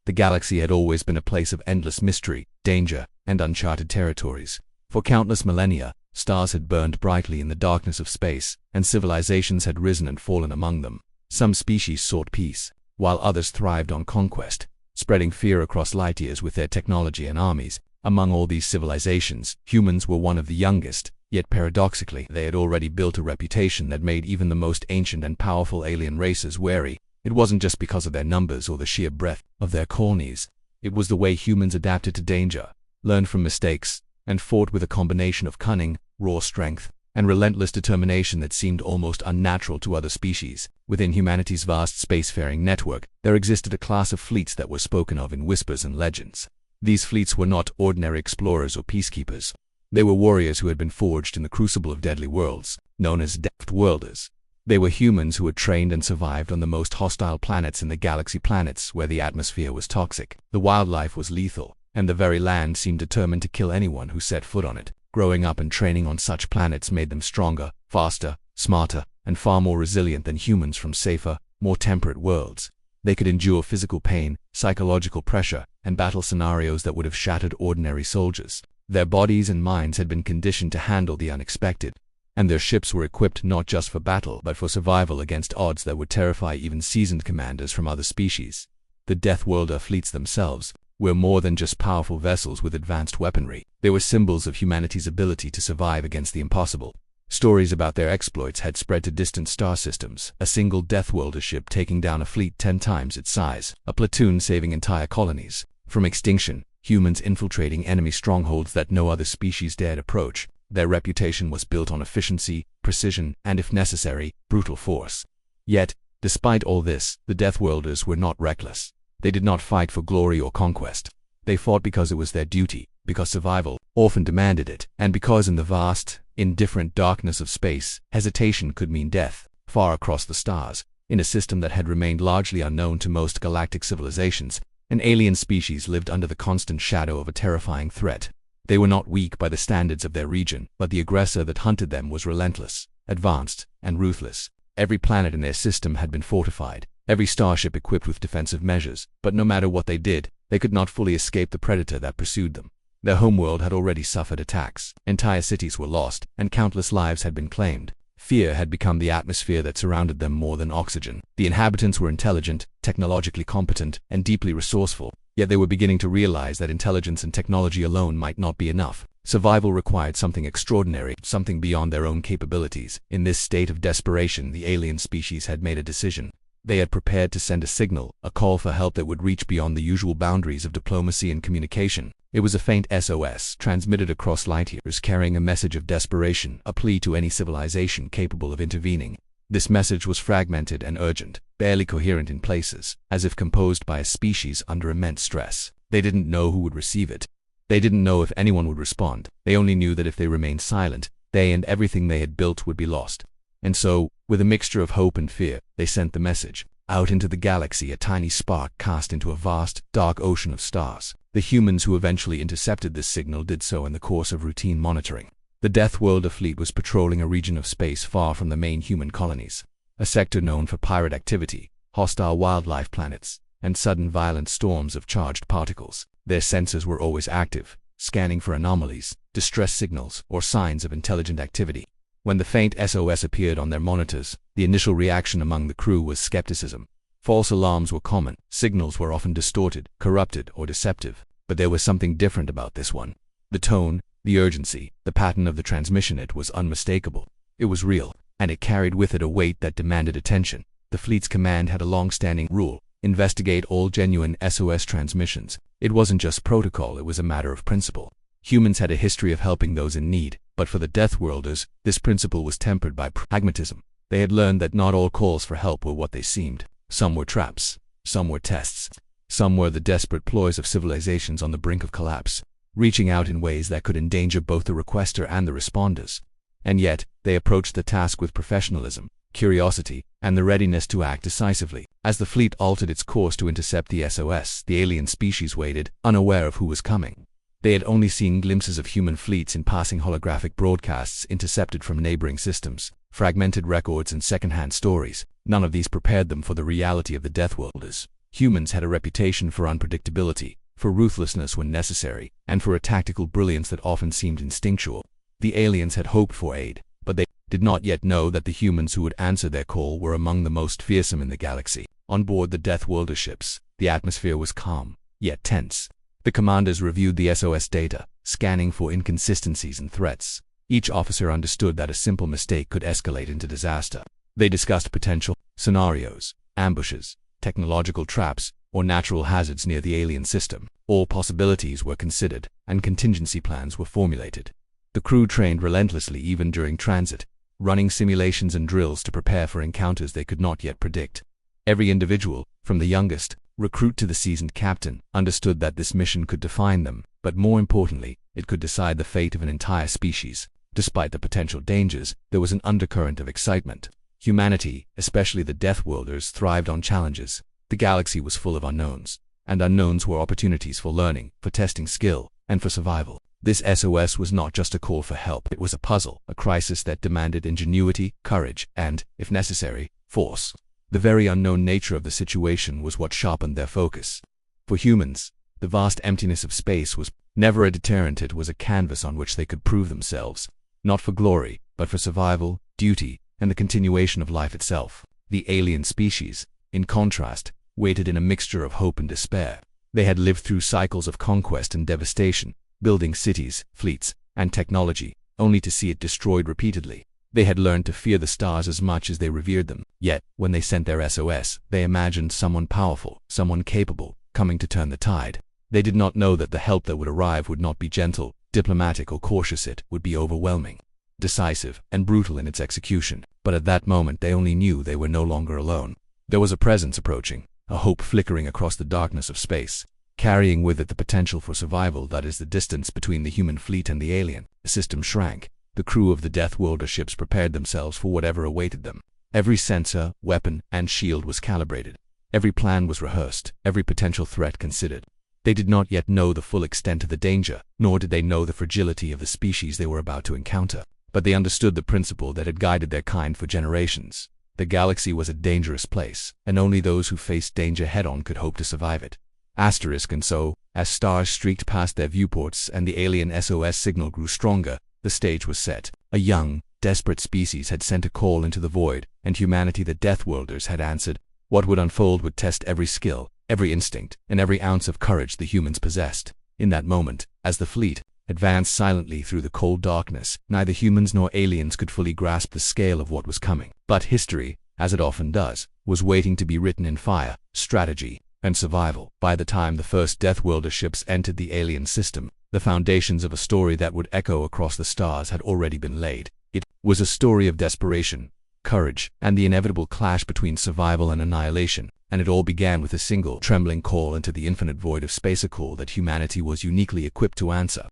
The galaxy had always been a place of endless mystery, danger, and uncharted territories. For countless millennia, stars had burned brightly in the darkness of space, and civilizations had risen and fallen among them. Some species sought peace, while others thrived on conquest, spreading fear across light years with their technology and armies. Among all these civilizations, humans were one of the youngest, yet paradoxically, they had already built a reputation that made even the most ancient and powerful alien races wary. It wasn't just because of their numbers or the sheer breadth of their colonies. It was the way humans adapted to danger, learned from mistakes, and fought with a combination of cunning, raw strength, and relentless determination that seemed almost unnatural to other species. Within humanity's vast spacefaring network, there existed a class of fleets that were spoken of in whispers and legends. These fleets were not ordinary explorers or peacekeepers. They were warriors who had been forged in the crucible of deadly worlds, known as Deathworlders. They were humans who had trained and survived on the most hostile planets in the galaxy, planets where the atmosphere was toxic, the wildlife was lethal, and the very land seemed determined to kill anyone who set foot on it. Growing up and training on such planets made them stronger, faster, smarter, and far more resilient than humans from safer, more temperate worlds. They could endure physical pain, psychological pressure, and battle scenarios that would have shattered ordinary soldiers. Their bodies and minds had been conditioned to handle the unexpected, and their ships were equipped not just for battle but for survival against odds that would terrify even seasoned commanders from other species. The Deathworlder fleets themselves were more than just powerful vessels with advanced weaponry. They were symbols of humanity's ability to survive against the impossible. Stories about their exploits had spread to distant star systems, a single Deathworlder ship taking down a fleet 10 times its size, a platoon saving entire colonies from extinction, humans infiltrating enemy strongholds that no other species dared approach. Their reputation was built on efficiency, precision, and if necessary, brutal force. Yet, despite all this, the Deathworlders were not reckless. They did not fight for glory or conquest. They fought because it was their duty, because survival often demanded it, and because in the vast, indifferent darkness of space, hesitation could mean death. Far across the stars, in a system that had remained largely unknown to most galactic civilizations, an alien species lived under the constant shadow of a terrifying threat. They were not weak by the standards of their region, but the aggressor that hunted them was relentless, advanced, and ruthless. Every planet in their system had been fortified, every starship equipped with defensive measures, but no matter what they did, they could not fully escape the predator that pursued them. Their homeworld had already suffered attacks, entire cities were lost, and countless lives had been claimed. Fear had become the atmosphere that surrounded them more than oxygen. The inhabitants were intelligent, technologically competent, and deeply resourceful, yet they were beginning to realize that intelligence and technology alone might not be enough. Survival required something extraordinary, something beyond their own capabilities. In this state of desperation, the alien species had made a decision. They had prepared to send a signal, a call for help that would reach beyond the usual boundaries of diplomacy and communication. It was a faint SOS, transmitted across light years, carrying a message of desperation, a plea to any civilization capable of intervening. This message was fragmented and urgent, barely coherent in places, as if composed by a species under immense stress. They didn't know who would receive it. They didn't know if anyone would respond. They only knew that if they remained silent, they and everything they had built would be lost. And so, with a mixture of hope and fear, they sent the message. Out into the galaxy, a tiny spark cast into a vast, dark ocean of stars. The humans who eventually intercepted this signal did so in the course of routine monitoring. The Deathworlder fleet was patrolling a region of space far from the main human colonies, a sector known for pirate activity, hostile wildlife planets, and sudden violent storms of charged particles. Their sensors were always active, scanning for anomalies, distress signals, or signs of intelligent activity. When the faint SOS appeared on their monitors, the initial reaction among the crew was skepticism. False alarms were common, signals were often distorted, corrupted, or deceptive. But there was something different about this one. The tone, the urgency, the pattern of the transmission, it was unmistakable. It was real, and it carried with it a weight that demanded attention. The fleet's command had a long-standing rule: investigate all genuine SOS transmissions. It wasn't just protocol, it was a matter of principle. Humans had a history of helping those in need, but for the Deathworlders, this principle was tempered by pragmatism. They had learned that not all calls for help were what they seemed. Some were traps, some were tests, some were the desperate ploys of civilizations on the brink of collapse, reaching out in ways that could endanger both the requester and the responders. And yet, they approached the task with professionalism, curiosity, and the readiness to act decisively. As the fleet altered its course to intercept the SOS, the alien species waited, unaware of who was coming. They had only seen glimpses of human fleets in passing holographic broadcasts intercepted from neighboring systems, fragmented records and second-hand stories. None of these prepared them for the reality of the Deathworlders. Humans had a reputation for unpredictability, for ruthlessness when necessary, and for a tactical brilliance that often seemed instinctual. The aliens had hoped for aid, but they did not yet know that the humans who would answer their call were among the most fearsome in the galaxy. On board the Deathworlder ships, the atmosphere was calm, yet tense. The commanders reviewed the SOS data, scanning for inconsistencies and threats. Each officer understood that a simple mistake could escalate into disaster. They discussed potential scenarios, ambushes, technological traps, or natural hazards near the alien system. All possibilities were considered, and contingency plans were formulated. The crew trained relentlessly even during transit, running simulations and drills to prepare for encounters they could not yet predict. Every individual, from the youngest recruit to the seasoned captain, understood that this mission could define them, but more importantly, it could decide the fate of an entire species. Despite the potential dangers, there was an undercurrent of excitement. Humanity, especially the Deathworlders, thrived on challenges. The galaxy was full of unknowns, and unknowns were opportunities for learning, for testing skill, and for survival. This SOS was not just a call for help, it was a puzzle, a crisis that demanded ingenuity, courage, and, if necessary, force. The very unknown nature of the situation was what sharpened their focus. For humans, the vast emptiness of space was never a deterrent. It was a canvas on which they could prove themselves, not for glory, but for survival, duty, and the continuation of life itself. The alien species, in contrast, waited in a mixture of hope and despair. They had lived through cycles of conquest and devastation, building cities, fleets, and technology, only to see it destroyed repeatedly. They had learned to fear the stars as much as they revered them. Yet, when they sent their SOS, they imagined someone powerful, someone capable, coming to turn the tide. They did not know that the help that would arrive would not be gentle, diplomatic, or cautious. It would be overwhelming, decisive, and brutal in its execution. But at that moment they only knew they were no longer alone. There was a presence approaching, a hope flickering across the darkness of space, carrying with it the potential for survival. That is the distance between the human fleet and the alien. The system shrank. The crew of the Deathworlder ships prepared themselves for whatever awaited them. Every sensor, weapon, and shield was calibrated. Every plan was rehearsed, every potential threat considered. They did not yet know the full extent of the danger, nor did they know the fragility of the species they were about to encounter. But they understood the principle that had guided their kind for generations. The galaxy was a dangerous place, and only those who faced danger head-on could hope to survive it. And so, as stars streaked past their viewports and the alien SOS signal grew stronger, the stage was set. A young, desperate species had sent a call into the void, and humanity, the Deathworlders, had answered. What would unfold would test every skill, every instinct, and every ounce of courage the humans possessed. In that moment, as the fleet advanced silently through the cold darkness, neither humans nor aliens could fully grasp the scale of what was coming. But history, as it often does, was waiting to be written in fire, strategy, and survival. By the time the first Deathworlder ships entered the alien system, the foundations of a story that would echo across the stars had already been laid. It was a story of desperation, courage, and the inevitable clash between survival and annihilation, and it all began with a single, trembling call into the infinite void of space, a call that humanity was uniquely equipped to answer.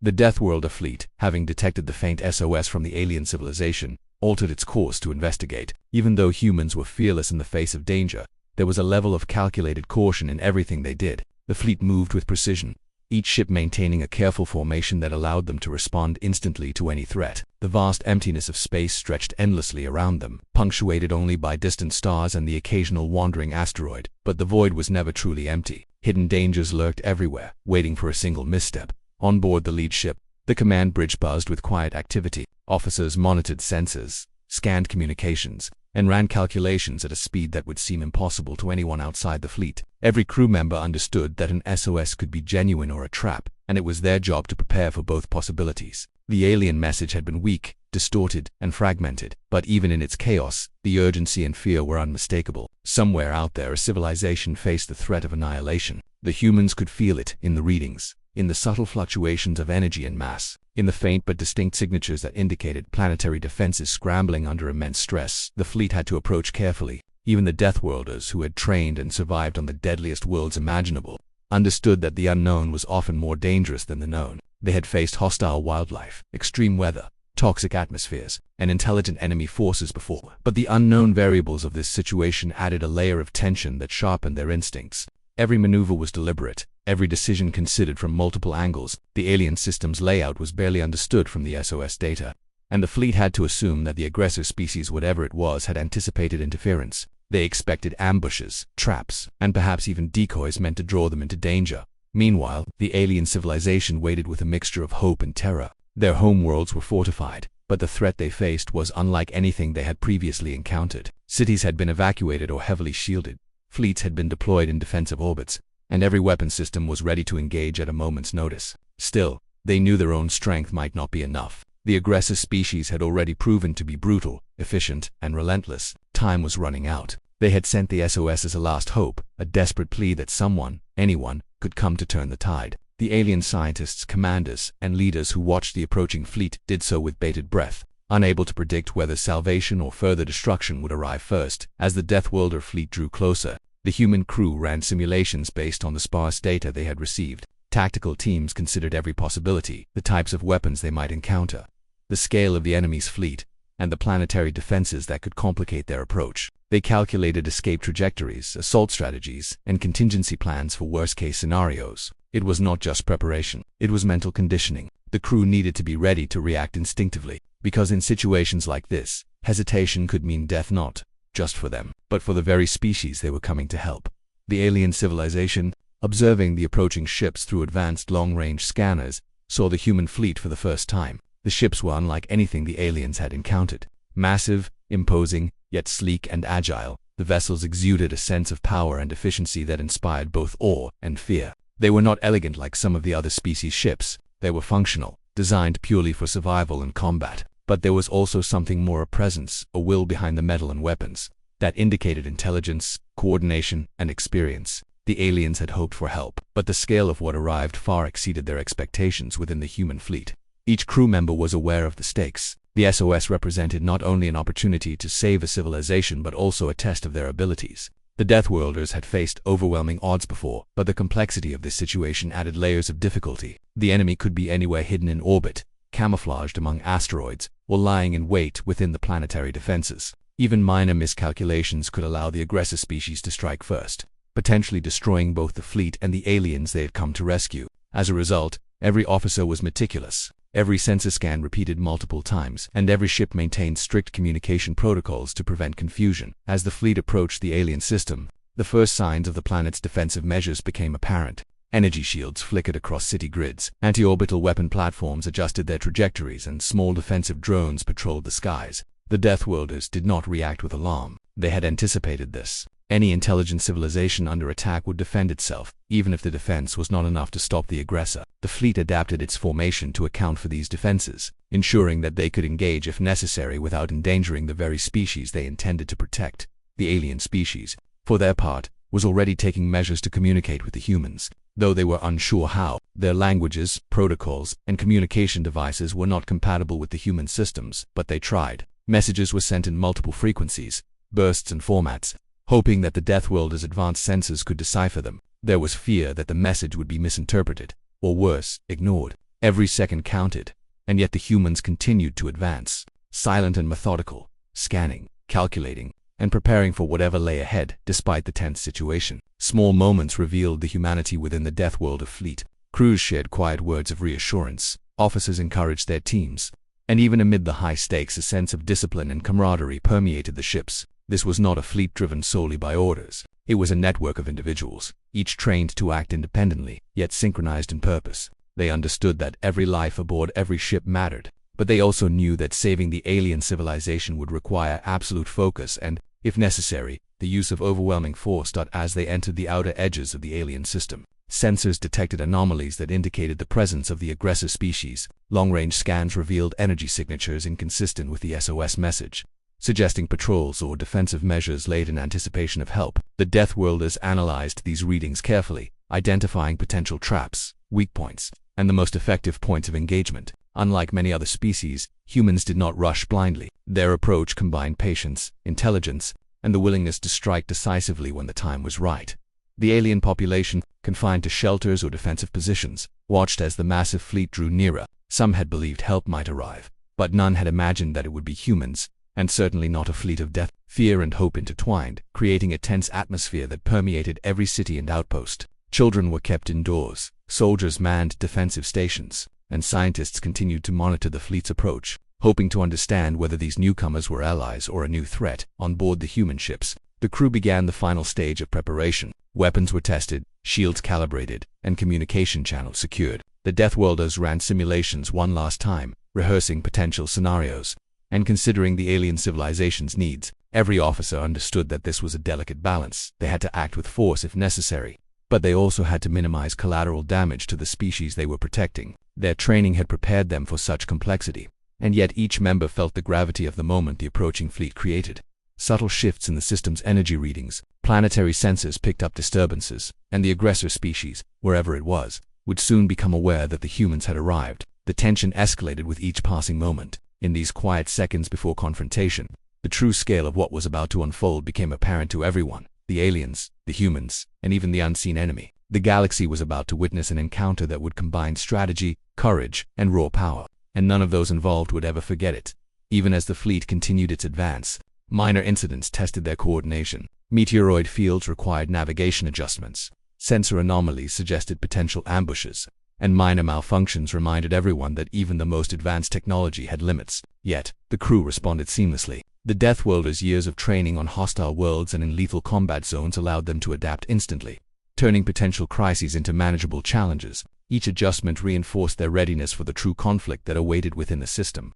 The Deathworlder fleet, having detected the faint SOS from the alien civilization, altered its course to investigate. Even though humans were fearless in the face of danger, there was a level of calculated caution in everything they did. The fleet moved with precision, each ship maintaining a careful formation that allowed them to respond instantly to any threat. The vast emptiness of space stretched endlessly around them, punctuated only by distant stars and the occasional wandering asteroid. But the void was never truly empty. Hidden dangers lurked everywhere, waiting for a single misstep. On board the lead ship, the command bridge buzzed with quiet activity. Officers monitored sensors, scanned communications, and ran calculations at a speed that would seem impossible to anyone outside the fleet. Every crew member understood that an SOS could be genuine or a trap, and it was their job to prepare for both possibilities. The alien message had been weak, distorted, and fragmented, but even in its chaos, the urgency and fear were unmistakable. Somewhere out there, a civilization faced the threat of annihilation. The humans could feel it in the readings, in the subtle fluctuations of energy and mass, in the faint but distinct signatures that indicated planetary defenses scrambling under immense stress. The fleet had to approach carefully. Even the Deathworlders, who had trained and survived on the deadliest worlds imaginable, understood that the unknown was often more dangerous than the known. They had faced hostile wildlife, extreme weather, toxic atmospheres, and intelligent enemy forces before. But the unknown variables of this situation added a layer of tension that sharpened their instincts. Every maneuver was deliberate, every decision considered from multiple angles. The alien system's layout was barely understood from the SOS data, and the fleet had to assume that the aggressor species, whatever it was, had anticipated interference. They expected ambushes, traps, and perhaps even decoys meant to draw them into danger. Meanwhile, the alien civilization waited with a mixture of hope and terror. Their homeworlds were fortified, but the threat they faced was unlike anything they had previously encountered. Cities had been evacuated or heavily shielded, fleets had been deployed in defensive orbits, and every weapon system was ready to engage at a moment's notice. Still, they knew their own strength might not be enough. The aggressive species had already proven to be brutal, efficient, and relentless. Time was running out. They had sent the SOS as a last hope, a desperate plea that someone, anyone, could come to turn the tide. The alien scientists, commanders, and leaders who watched the approaching fleet did so with bated breath, unable to predict whether salvation or further destruction would arrive first. As the Deathworlder fleet drew closer, the human crew ran simulations based on the sparse data they had received. Tactical teams considered every possibility, the types of weapons they might encounter, the scale of the enemy's fleet, and the planetary defenses that could complicate their approach. They calculated escape trajectories, assault strategies, and contingency plans for worst-case scenarios. It was not just preparation, it was mental conditioning. The crew needed to be ready to react instinctively, because in situations like this, hesitation could mean death not just for them, but for the very species they were coming to help. The alien civilization, observing the approaching ships through advanced long-range scanners, saw the human fleet for the first time. The ships were unlike anything the aliens had encountered. Massive, imposing, yet sleek and agile, the vessels exuded a sense of power and efficiency that inspired both awe and fear. They were not elegant like some of the other species' ships. They were functional, designed purely for survival and combat. But there was also something more: a presence, a will behind the metal and weapons, that indicated intelligence, coordination, and experience. The aliens had hoped for help, but the scale of what arrived far exceeded their expectations within the human fleet. Each crew member was aware of the stakes. The SOS represented not only an opportunity to save a civilization but also a test of their abilities. The Deathworlders had faced overwhelming odds before, but the complexity of this situation added layers of difficulty. The enemy could be anywhere hidden in orbit, camouflaged among asteroids, or lying in wait within the planetary defenses. Even minor miscalculations could allow the aggressive species to strike first, potentially destroying both the fleet and the aliens they had come to rescue. As a result, every officer was meticulous. Every sensor scan repeated multiple times, and every ship maintained strict communication protocols to prevent confusion. As the fleet approached the alien system, the first signs of the planet's defensive measures became apparent. Energy shields flickered across city grids, anti-orbital weapon platforms adjusted their trajectories, and small defensive drones patrolled the skies. The Deathworlders did not react with alarm. They had anticipated this. Any intelligent civilization under attack would defend itself, even if the defense was not enough to stop the aggressor. The fleet adapted its formation to account for these defenses, ensuring that they could engage if necessary without endangering the very species they intended to protect. The alien species, for their part, was already taking measures to communicate with the humans, though they were unsure how. Their languages, protocols, and communication devices were not compatible with the human systems, but they tried. Messages were sent in multiple frequencies, bursts, and formats, hoping that the Deathworlders' advanced sensors could decipher them. There was fear that the message would be misinterpreted, or worse, ignored. Every second counted, and yet the humans continued to advance, silent and methodical, scanning, calculating, and preparing for whatever lay ahead. Despite the tense situation, small moments revealed the humanity within the Deathworlder fleet. Crews shared quiet words of reassurance, officers encouraged their teams, and even amid the high stakes, a sense of discipline and camaraderie permeated the ships. This was not a fleet driven solely by orders. It was a network of individuals, each trained to act independently, yet synchronized in purpose. They understood that every life aboard every ship mattered, but they also knew that saving the alien civilization would require absolute focus and, if necessary, the use of overwhelming force. As they entered the outer edges of the alien system, sensors detected anomalies that indicated the presence of the aggressive species. Long-range scans revealed energy signatures inconsistent with the SOS message, suggesting patrols or defensive measures laid in anticipation of help. The Deathworlders analyzed these readings carefully, identifying potential traps, weak points, and the most effective points of engagement. Unlike many other species, humans did not rush blindly. Their approach combined patience, intelligence, and the willingness to strike decisively when the time was right. The alien population, confined to shelters or defensive positions, watched as the massive fleet drew nearer. Some had believed help might arrive, but none had imagined that it would be humans, and certainly not a fleet of death. Fear and hope intertwined, creating a tense atmosphere that permeated every city and outpost. Children were kept indoors, soldiers manned defensive stations, and scientists continued to monitor the fleet's approach, hoping to understand whether these newcomers were allies or a new threat. On board the human ships, The crew began the final stage of preparation. Weapons were tested, shields calibrated, and communication channels secured. The Deathworlders ran simulations one last time, rehearsing potential scenarios. And considering the alien civilization's needs, every officer understood that this was a delicate balance. They had to act with force if necessary, but they also had to minimize collateral damage to the species they were protecting. Their training had prepared them for such complexity, and yet each member felt the gravity of the moment the approaching fleet created. Subtle shifts in the system's energy readings, planetary sensors picked up disturbances, and the aggressor species, wherever it was, would soon become aware that the humans had arrived. The tension escalated with each passing moment. In these quiet seconds before confrontation, the true scale of what was about to unfold became apparent to everyone: the aliens, the humans, and even the unseen enemy. The galaxy was about to witness an encounter that would combine strategy, courage, and raw power, and none of those involved would ever forget it. Even as the fleet continued its advance, minor incidents tested their coordination. Meteoroid fields required navigation adjustments, sensor anomalies suggested potential ambushes, and minor malfunctions reminded everyone that even the most advanced technology had limits. Yet, the crew responded seamlessly. The Deathworlders' years of training on hostile worlds and in lethal combat zones allowed them to adapt instantly, turning potential crises into manageable challenges. Each adjustment reinforced their readiness for the true conflict that awaited within the system.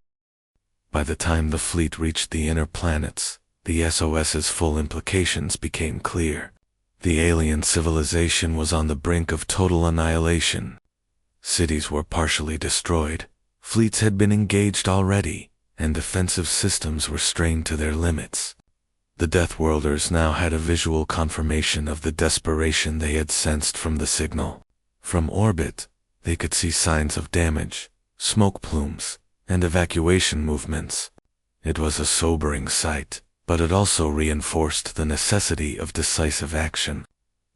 By the time the fleet reached the inner planets, the SOS's full implications became clear. The alien civilization was on the brink of total annihilation. Cities were partially destroyed, fleets had been engaged already, and defensive systems were strained to their limits. The Deathworlders now had a visual confirmation of the desperation they had sensed from the signal. From orbit, they could see signs of damage, smoke plumes, and evacuation movements. It was a sobering sight, but it also reinforced the necessity of decisive action.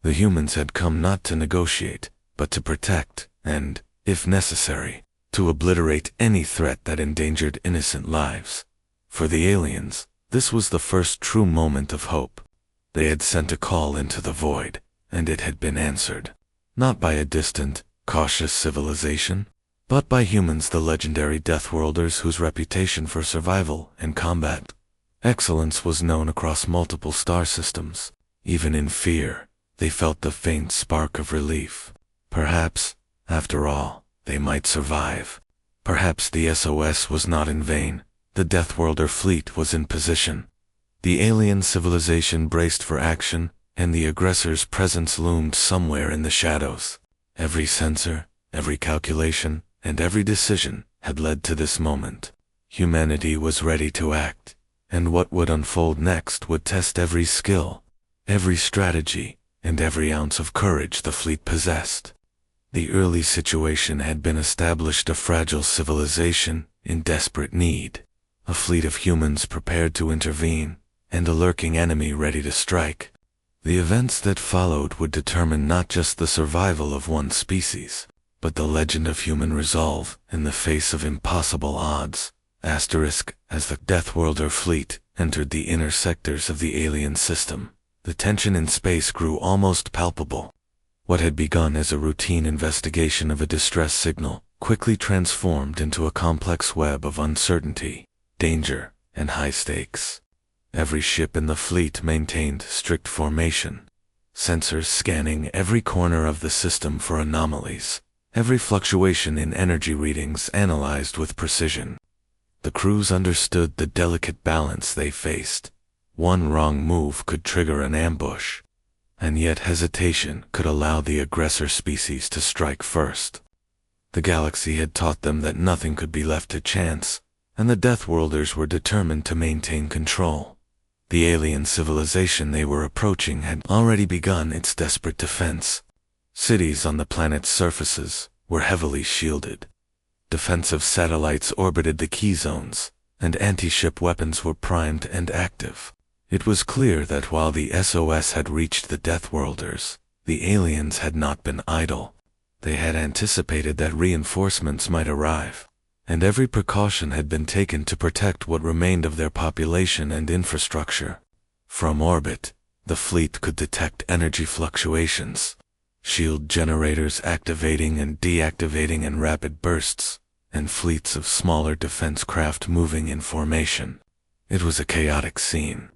The humans had come not to negotiate, but to protect, and, if necessary, to obliterate any threat that endangered innocent lives. For the aliens, this was the first true moment of hope. They had sent a call into the void, and it had been answered. Not by a distant, cautious civilization, but by humans, the legendary Deathworlders whose reputation for survival and combat excellence was known across multiple star systems. Even in fear, they felt the faint spark of relief. Perhaps, after all, they might survive. Perhaps the SOS was not in vain. The Deathworlder fleet was in position. The alien civilization braced for action, and the aggressor's presence loomed somewhere in the shadows. Every sensor, every calculation, and every decision had led to this moment. Humanity was ready to act, and what would unfold next would test every skill, every strategy, and every ounce of courage the fleet possessed. The early situation had been established: a fragile civilization in desperate need, a fleet of humans prepared to intervene, and a lurking enemy ready to strike. The events that followed would determine not just the survival of one species, but the legend of human resolve in the face of impossible odds. As the Deathworlder fleet entered the inner sectors of the alien system, the tension in space grew almost palpable. What had begun as a routine investigation of a distress signal quickly transformed into a complex web of uncertainty, danger, and high stakes. Every ship in the fleet maintained strict formation, sensors scanning every corner of the system for anomalies, every fluctuation in energy readings analyzed with precision. The crews understood the delicate balance they faced. One wrong move could trigger an ambush, and yet hesitation could allow the aggressor species to strike first. The galaxy had taught them that nothing could be left to chance, and the Deathworlders were determined to maintain control. The alien civilization they were approaching had already begun its desperate defense. Cities on the planet's surfaces were heavily shielded. Defensive satellites orbited the key zones, and anti-ship weapons were primed and active. It was clear that while the SOS had reached the Deathworlders, the aliens had not been idle. They had anticipated that reinforcements might arrive, and every precaution had been taken to protect what remained of their population and infrastructure. From orbit, the fleet could detect energy fluctuations, shield generators activating and deactivating in rapid bursts, and fleets of smaller defense craft moving in formation. It was a chaotic scene.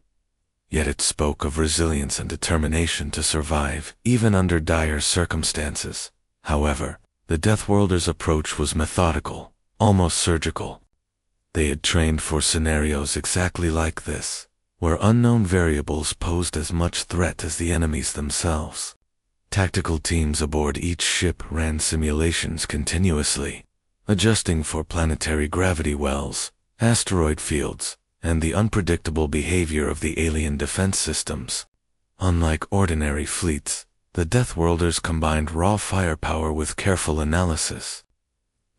yet it spoke of resilience and determination to survive, even under dire circumstances. However, the Deathworlders' approach was methodical, almost surgical. They had trained for scenarios exactly like this, where unknown variables posed as much threat as the enemies themselves. Tactical teams aboard each ship ran simulations continuously, adjusting for planetary gravity wells, asteroid fields, and the unpredictable behavior of the alien defense systems. Unlike ordinary fleets, the Deathworlders combined raw firepower with careful analysis.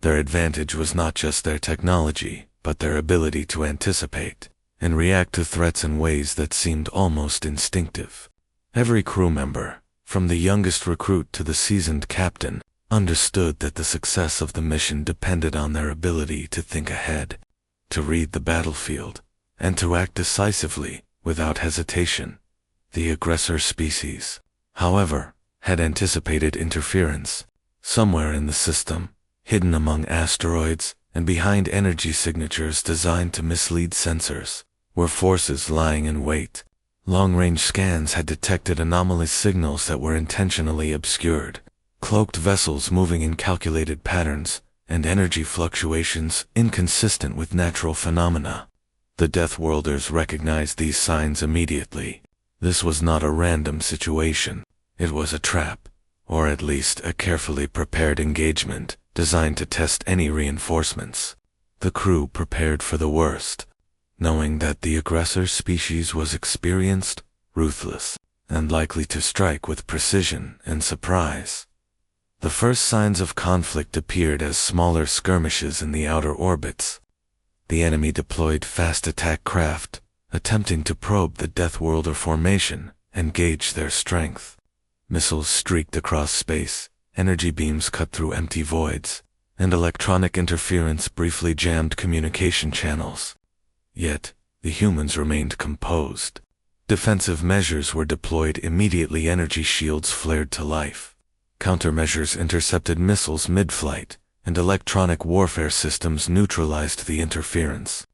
Their advantage was not just their technology, but their ability to anticipate and react to threats in ways that seemed almost instinctive. Every crew member, from the youngest recruit to the seasoned captain, understood that the success of the mission depended on their ability to think ahead, to read the battlefield, and to act decisively, without hesitation. The aggressor species, however, had anticipated interference. Somewhere in the system, hidden among asteroids and behind energy signatures designed to mislead sensors, were forces lying in wait. Long-range scans had detected anomalous signals that were intentionally obscured, cloaked vessels moving in calculated patterns, and energy fluctuations inconsistent with natural phenomena. The Deathworlders recognized these signs immediately. This was not a random situation. It was a trap, or at least a carefully prepared engagement designed to test any reinforcements. The crew prepared for the worst, knowing that the aggressor species was experienced, ruthless, and likely to strike with precision and surprise. The first signs of conflict appeared as smaller skirmishes in the outer orbits. The enemy deployed fast attack craft, attempting to probe the Deathworlder formation and gauge their strength. Missiles streaked across space, energy beams cut through empty voids, and electronic interference briefly jammed communication channels. Yet, the humans remained composed. Defensive measures were deployed immediately. Energy shields flared to life. Countermeasures intercepted missiles mid-flight, and electronic warfare systems neutralized the interference.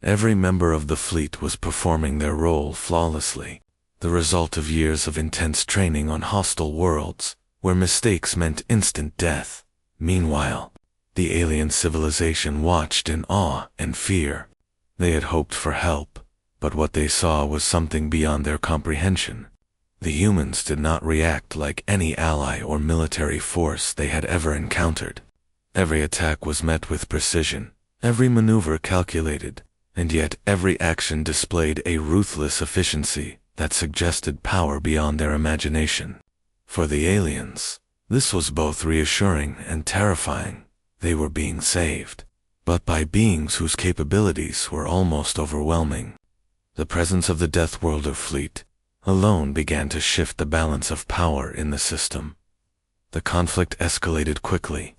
Every member of the fleet was performing their role flawlessly, the result of years of intense training on hostile worlds, where mistakes meant instant death. Meanwhile, the alien civilization watched in awe and fear. They had hoped for help, but what they saw was something beyond their comprehension. The humans did not react like any ally or military force they had ever encountered. Every attack was met with precision, every maneuver calculated, and yet every action displayed a ruthless efficiency that suggested power beyond their imagination. For the aliens, this was both reassuring and terrifying. They were being saved, but by beings whose capabilities were almost overwhelming. The presence of the Deathworlder fleet alone began to shift the balance of power in the system. The conflict escalated quickly.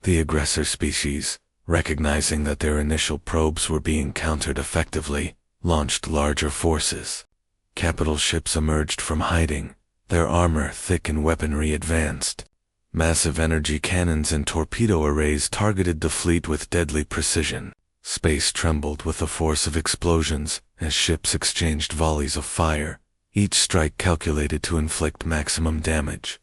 The aggressor species, recognizing that their initial probes were being countered effectively, launched larger forces. Capital ships emerged from hiding, their armor thick and weaponry advanced. Massive energy cannons and torpedo arrays targeted the fleet with deadly precision. Space trembled with the force of explosions as ships exchanged volleys of fire, each strike calculated to inflict maximum damage.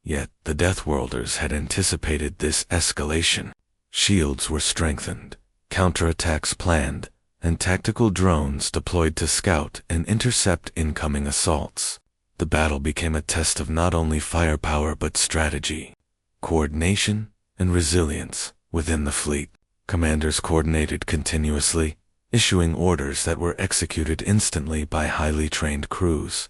Yet the Deathworlders had anticipated this escalation. Shields were strengthened, counterattacks planned, and tactical drones deployed to scout and intercept incoming assaults. The battle became a test of not only firepower but strategy, coordination, and resilience within the fleet. Commanders coordinated continuously, issuing orders that were executed instantly by highly trained crews.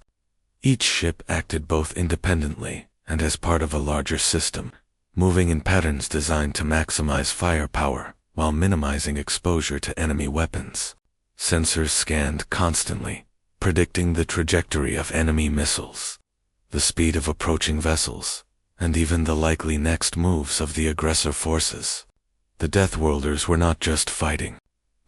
Each ship acted both independently and as part of a larger system, moving in patterns designed to maximize firepower while minimizing exposure to enemy weapons. Sensors scanned constantly, predicting the trajectory of enemy missiles, the speed of approaching vessels, and even the likely next moves of the aggressor forces. The Deathworlders were not just fighting.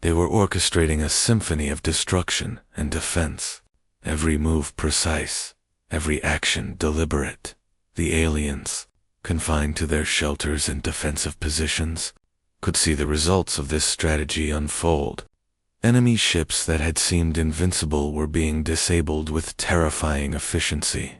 They were orchestrating a symphony of destruction and defense. Every move precise, every action deliberate. The aliens, confined to their shelters and defensive positions, could see the results of this strategy unfold. Enemy ships that had seemed invincible were being disabled with terrifying efficiency.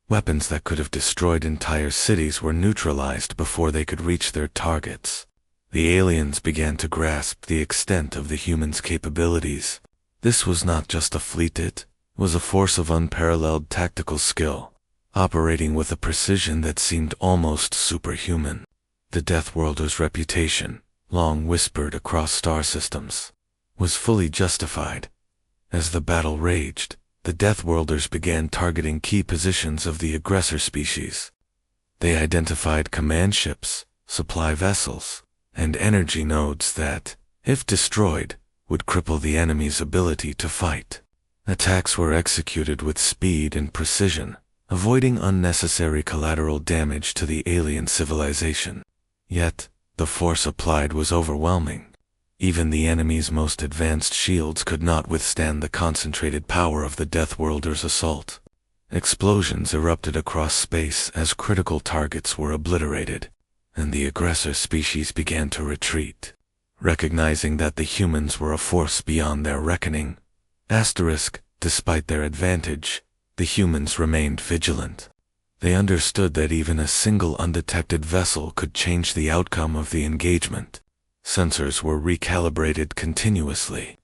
Weapons that could have destroyed entire cities were neutralized before they could reach their targets. The aliens began to grasp the extent of the humans' capabilities. This was not just a fleet, it was a force of unparalleled tactical skill, operating with a precision that seemed almost superhuman. The Deathworlder's reputation, long whispered across star systems, was fully justified. As the battle raged, the Deathworlders began targeting key positions of the aggressor species. They identified command ships, supply vessels, and energy nodes that, if destroyed, would cripple the enemy's ability to fight. Attacks were executed with speed and precision, avoiding unnecessary collateral damage to the alien civilization. Yet, the force applied was overwhelming. Even the enemy's most advanced shields could not withstand the concentrated power of the Deathworlder's assault. Explosions erupted across space as critical targets were obliterated, and the aggressor species began to retreat. Recognizing that the humans were a force beyond their reckoning, despite their advantage, the humans remained vigilant. They understood that even a single undetected vessel could change the outcome of the engagement. Sensors were recalibrated continuously.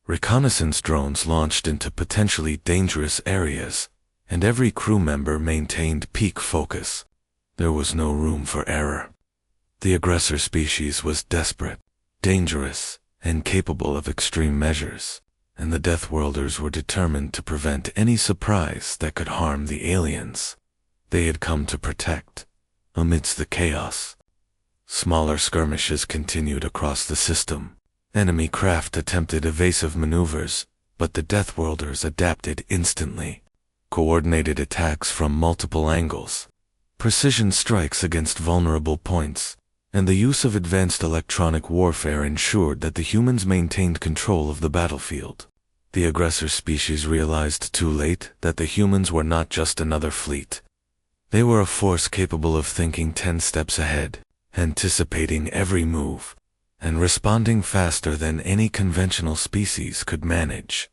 Reconnaissance drones launched into potentially dangerous areas, and every crew member maintained peak focus. There was no room for error. The aggressor species was desperate, dangerous, and capable of extreme measures, and the Deathworlders were determined to prevent any surprise that could harm the aliens they had come to protect. Amidst the chaos, smaller skirmishes continued across the system. Enemy craft attempted evasive maneuvers, but the Deathworlders adapted instantly. Coordinated attacks from multiple angles, precision strikes against vulnerable points, and the use of advanced electronic warfare ensured that the humans maintained control of the battlefield. The aggressor species realized too late that the humans were not just another fleet. They were a force capable of thinking 10 steps ahead, anticipating every move, and responding faster than any conventional species could manage.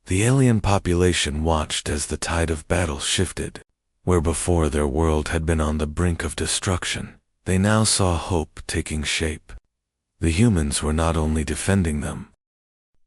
The alien population watched as the tide of battle shifted. Where before their world had been on the brink of destruction, they now saw hope taking shape. The humans were not only defending them,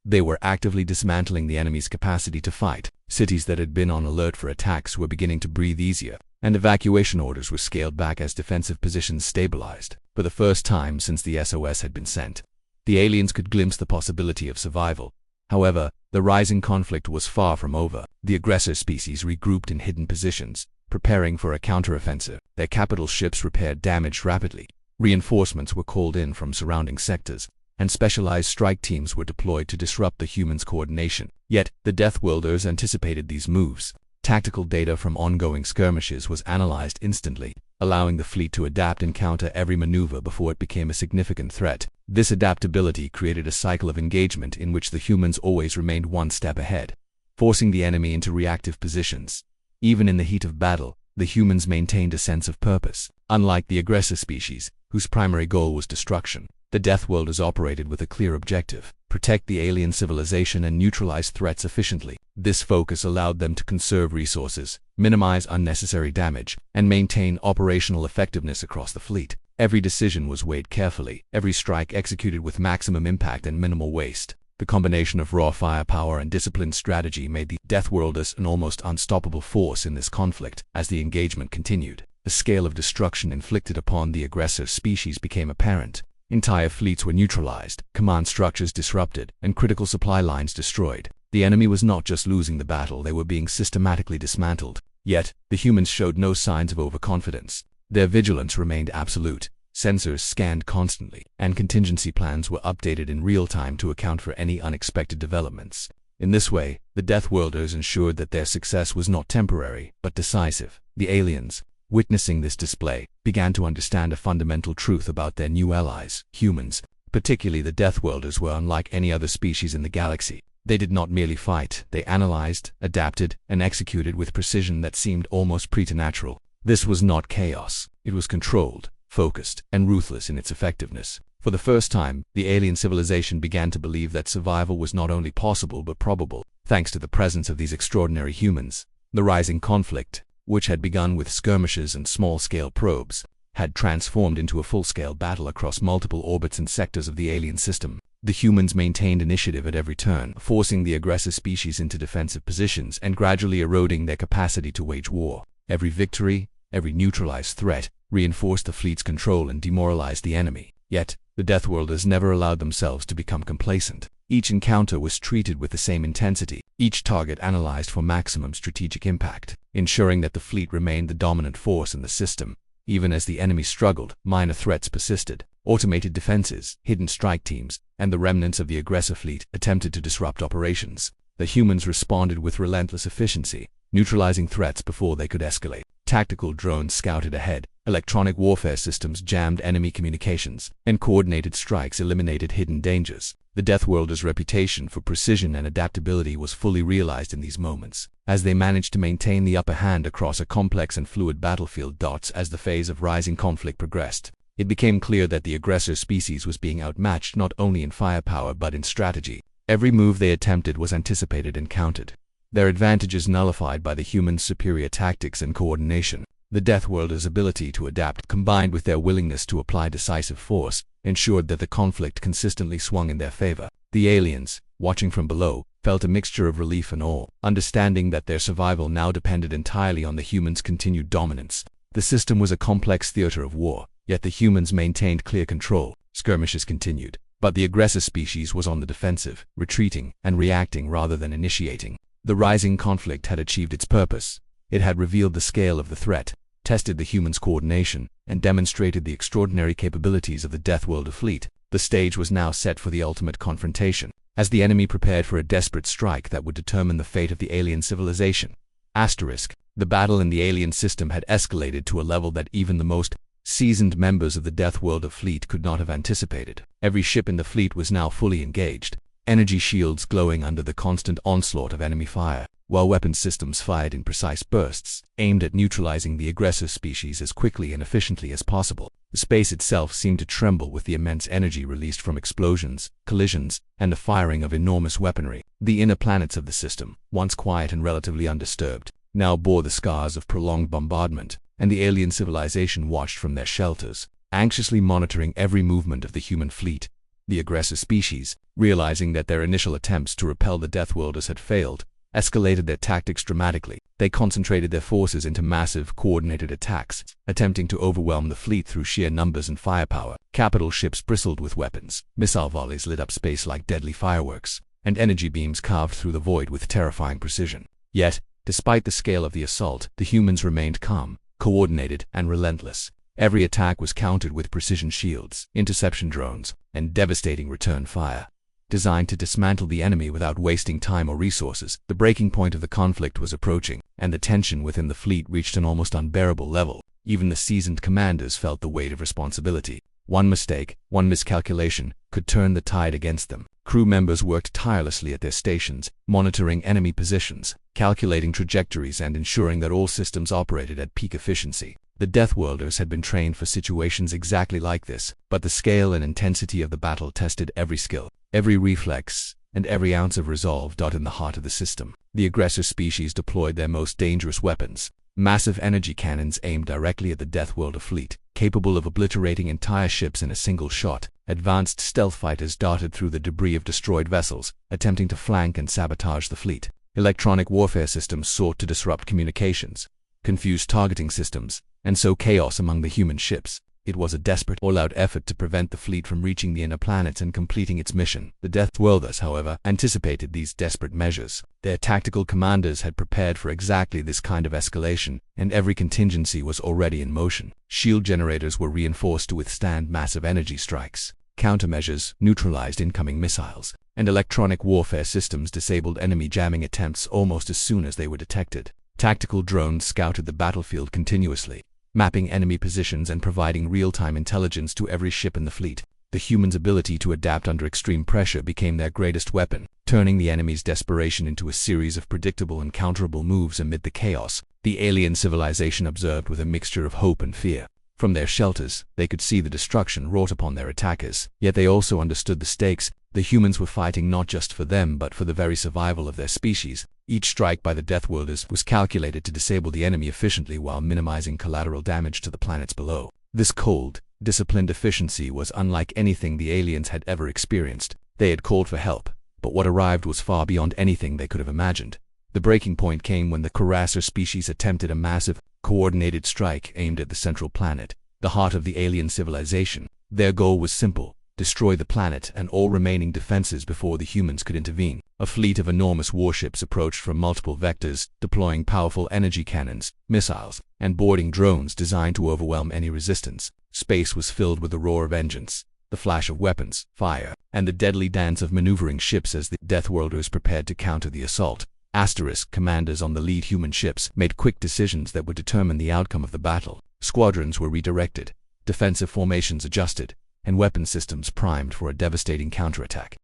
they were actively dismantling the enemy's capacity to fight. Cities that had been on alert for attacks were beginning to breathe easier, and evacuation orders were scaled back as defensive positions stabilized. For the first time since the SOS had been sent, the aliens could glimpse the possibility of survival. However, the rising conflict was far from over. The aggressor species regrouped in hidden positions, preparing for a counteroffensive. Their capital ships repaired damage rapidly. Reinforcements were called in from surrounding sectors, and specialized strike teams were deployed to disrupt the humans' coordination. Yet, the Deathworlders anticipated these moves. Tactical data from ongoing skirmishes was analyzed instantly, allowing the fleet to adapt and counter every maneuver before it became a significant threat. This adaptability created a cycle of engagement in which the humans always remained one step ahead, forcing the enemy into reactive positions. Even in the heat of battle, the humans maintained a sense of purpose. Unlike the aggressor species, whose primary goal was destruction, the Deathworlders operated with a clear objective: protect the alien civilization and neutralize threats efficiently. This focus allowed them to conserve resources, minimize unnecessary damage, and maintain operational effectiveness across the fleet. Every decision was weighed carefully, every strike executed with maximum impact and minimal waste. The combination of raw firepower and disciplined strategy made the Deathworlders an almost unstoppable force in this conflict. As the engagement continued, the scale of destruction inflicted upon the aggressor species became apparent. Entire fleets were neutralized, command structures disrupted, and critical supply lines destroyed. The enemy was not just losing the battle, they were being systematically dismantled. Yet, the humans showed no signs of overconfidence. Their vigilance remained absolute. Sensors scanned constantly, and contingency plans were updated in real time to account for any unexpected developments. In this way, the Deathworlders ensured that their success was not temporary, but decisive. The aliens, witnessing this display, began to understand a fundamental truth about their new allies. Humans, particularly the Deathworlders, were unlike any other species in the galaxy. They did not merely fight, they analyzed, adapted, and executed with precision that seemed almost preternatural. This was not chaos, it was controlled, focused, and ruthless in its effectiveness. For the first time, the alien civilization began to believe that survival was not only possible but probable, thanks to the presence of these extraordinary humans. The rising conflict, which had begun with skirmishes and small-scale probes, had transformed into a full-scale battle across multiple orbits and sectors of the alien system. The humans maintained initiative at every turn, forcing the aggressor species into defensive positions and gradually eroding their capacity to wage war. Every victory, every neutralized threat, reinforced the fleet's control and demoralized the enemy. Yet, the Deathworlders never allowed themselves to become complacent. Each encounter was treated with the same intensity, each target analyzed for maximum strategic impact, ensuring that the fleet remained the dominant force in the system. Even as the enemy struggled, minor threats persisted. Automated defenses, hidden strike teams, and the remnants of the aggressor fleet attempted to disrupt operations. The humans responded with relentless efficiency, neutralizing threats before they could escalate. Tactical drones scouted ahead, electronic warfare systems jammed enemy communications, and coordinated strikes eliminated hidden dangers. The Deathworlders' reputation for precision and adaptability was fully realized in these moments, as they managed to maintain the upper hand across a complex and fluid battlefield. As the phase of rising conflict progressed, it became clear that the aggressor species was being outmatched not only in firepower but in strategy. Every move they attempted was anticipated and countered, their advantages nullified by the humans' superior tactics and coordination. The Deathworlders' ability to adapt, combined with their willingness to apply decisive force, ensured that the conflict consistently swung in their favor. The aliens, watching from below, felt a mixture of relief and awe, understanding that their survival now depended entirely on the humans' continued dominance. The system was a complex theater of war, yet the humans maintained clear control. Skirmishes continued, but the aggressor species was on the defensive, retreating and reacting rather than initiating. The rising conflict had achieved its purpose. It had revealed the scale of the threat, tested the humans' coordination, and demonstrated the extraordinary capabilities of the Deathworlder fleet. The stage was now set for the ultimate confrontation, as the enemy prepared for a desperate strike that would determine the fate of the alien civilization. The battle in the alien system had escalated to a level that even the most seasoned members of the Deathworlder fleet could not have anticipated. Every ship in the fleet was now fully engaged, energy shields glowing under the constant onslaught of enemy fire, while weapons systems fired in precise bursts, aimed at neutralizing the aggressor species as quickly and efficiently as possible. The space itself seemed to tremble with the immense energy released from explosions, collisions, and the firing of enormous weaponry. The inner planets of the system, once quiet and relatively undisturbed, now bore the scars of prolonged bombardment, and the alien civilization watched from their shelters, anxiously monitoring every movement of the human fleet. The aggressor species, realizing that their initial attempts to repel the Deathworlders had failed, escalated their tactics dramatically. They concentrated their forces into massive, coordinated attacks, attempting to overwhelm the fleet through sheer numbers and firepower. Capital ships bristled with weapons, missile volleys lit up space like deadly fireworks, and energy beams carved through the void with terrifying precision. Yet, despite the scale of the assault, the humans remained calm, coordinated, and relentless. Every attack was countered with precision shields, interception drones, and devastating return fire, designed to dismantle the enemy without wasting time or resources. The breaking point of the conflict was approaching, and the tension within the fleet reached an almost unbearable level. Even the seasoned commanders felt the weight of responsibility. One mistake, one miscalculation, could turn the tide against them. Crew members worked tirelessly at their stations, monitoring enemy positions, calculating trajectories, and ensuring that all systems operated at peak efficiency. The Deathworlders had been trained for situations exactly like this, but the scale and intensity of the battle tested every skill, every reflex, and every ounce of resolve. In the heart of the system, the aggressor species deployed their most dangerous weapons, massive energy cannons aimed directly at the Deathworlder fleet, capable of obliterating entire ships in a single shot. Advanced stealth fighters darted through the debris of destroyed vessels, attempting to flank and sabotage the fleet. Electronic warfare systems sought to disrupt communications, confuse targeting systems, and sow chaos among the human ships. It was a desperate, all-out effort to prevent the fleet from reaching the inner planets and completing its mission. The Deathworlders, however, anticipated these desperate measures. Their tactical commanders had prepared for exactly this kind of escalation, and every contingency was already in motion. Shield generators were reinforced to withstand massive energy strikes. Countermeasures neutralized incoming missiles, and electronic warfare systems disabled enemy jamming attempts almost as soon as they were detected. Tactical drones scouted the battlefield continuously, mapping enemy positions and providing real-time intelligence to every ship in the fleet. The humans' ability to adapt under extreme pressure became their greatest weapon, turning the enemy's desperation into a series of predictable and counterable moves amid the chaos. The alien civilization observed with a mixture of hope and fear. From their shelters, they could see the destruction wrought upon their attackers, yet they also understood the stakes. The humans were fighting not just for them but for the very survival of their species. Each strike by the Deathworlders was calculated to disable the enemy efficiently while minimizing collateral damage to the planets below. This cold, disciplined efficiency was unlike anything the aliens had ever experienced. They had called for help, but what arrived was far beyond anything they could have imagined. The breaking point came when the Harasser species attempted a massive, coordinated strike aimed at the central planet, the heart of the alien civilization. Their goal was simple: destroy the planet and all remaining defenses before the humans could intervene. A fleet of enormous warships approached from multiple vectors, deploying powerful energy cannons, missiles, and boarding drones designed to overwhelm any resistance. Space was filled with the roar of engines, the flash of weapons, fire, and the deadly dance of maneuvering ships as the Deathworlders prepared to counter the assault. Asterisk commanders on the lead human ships made quick decisions that would determine the outcome of the battle. Squadrons were redirected, defensive formations adjusted, and weapon systems primed for a devastating counterattack.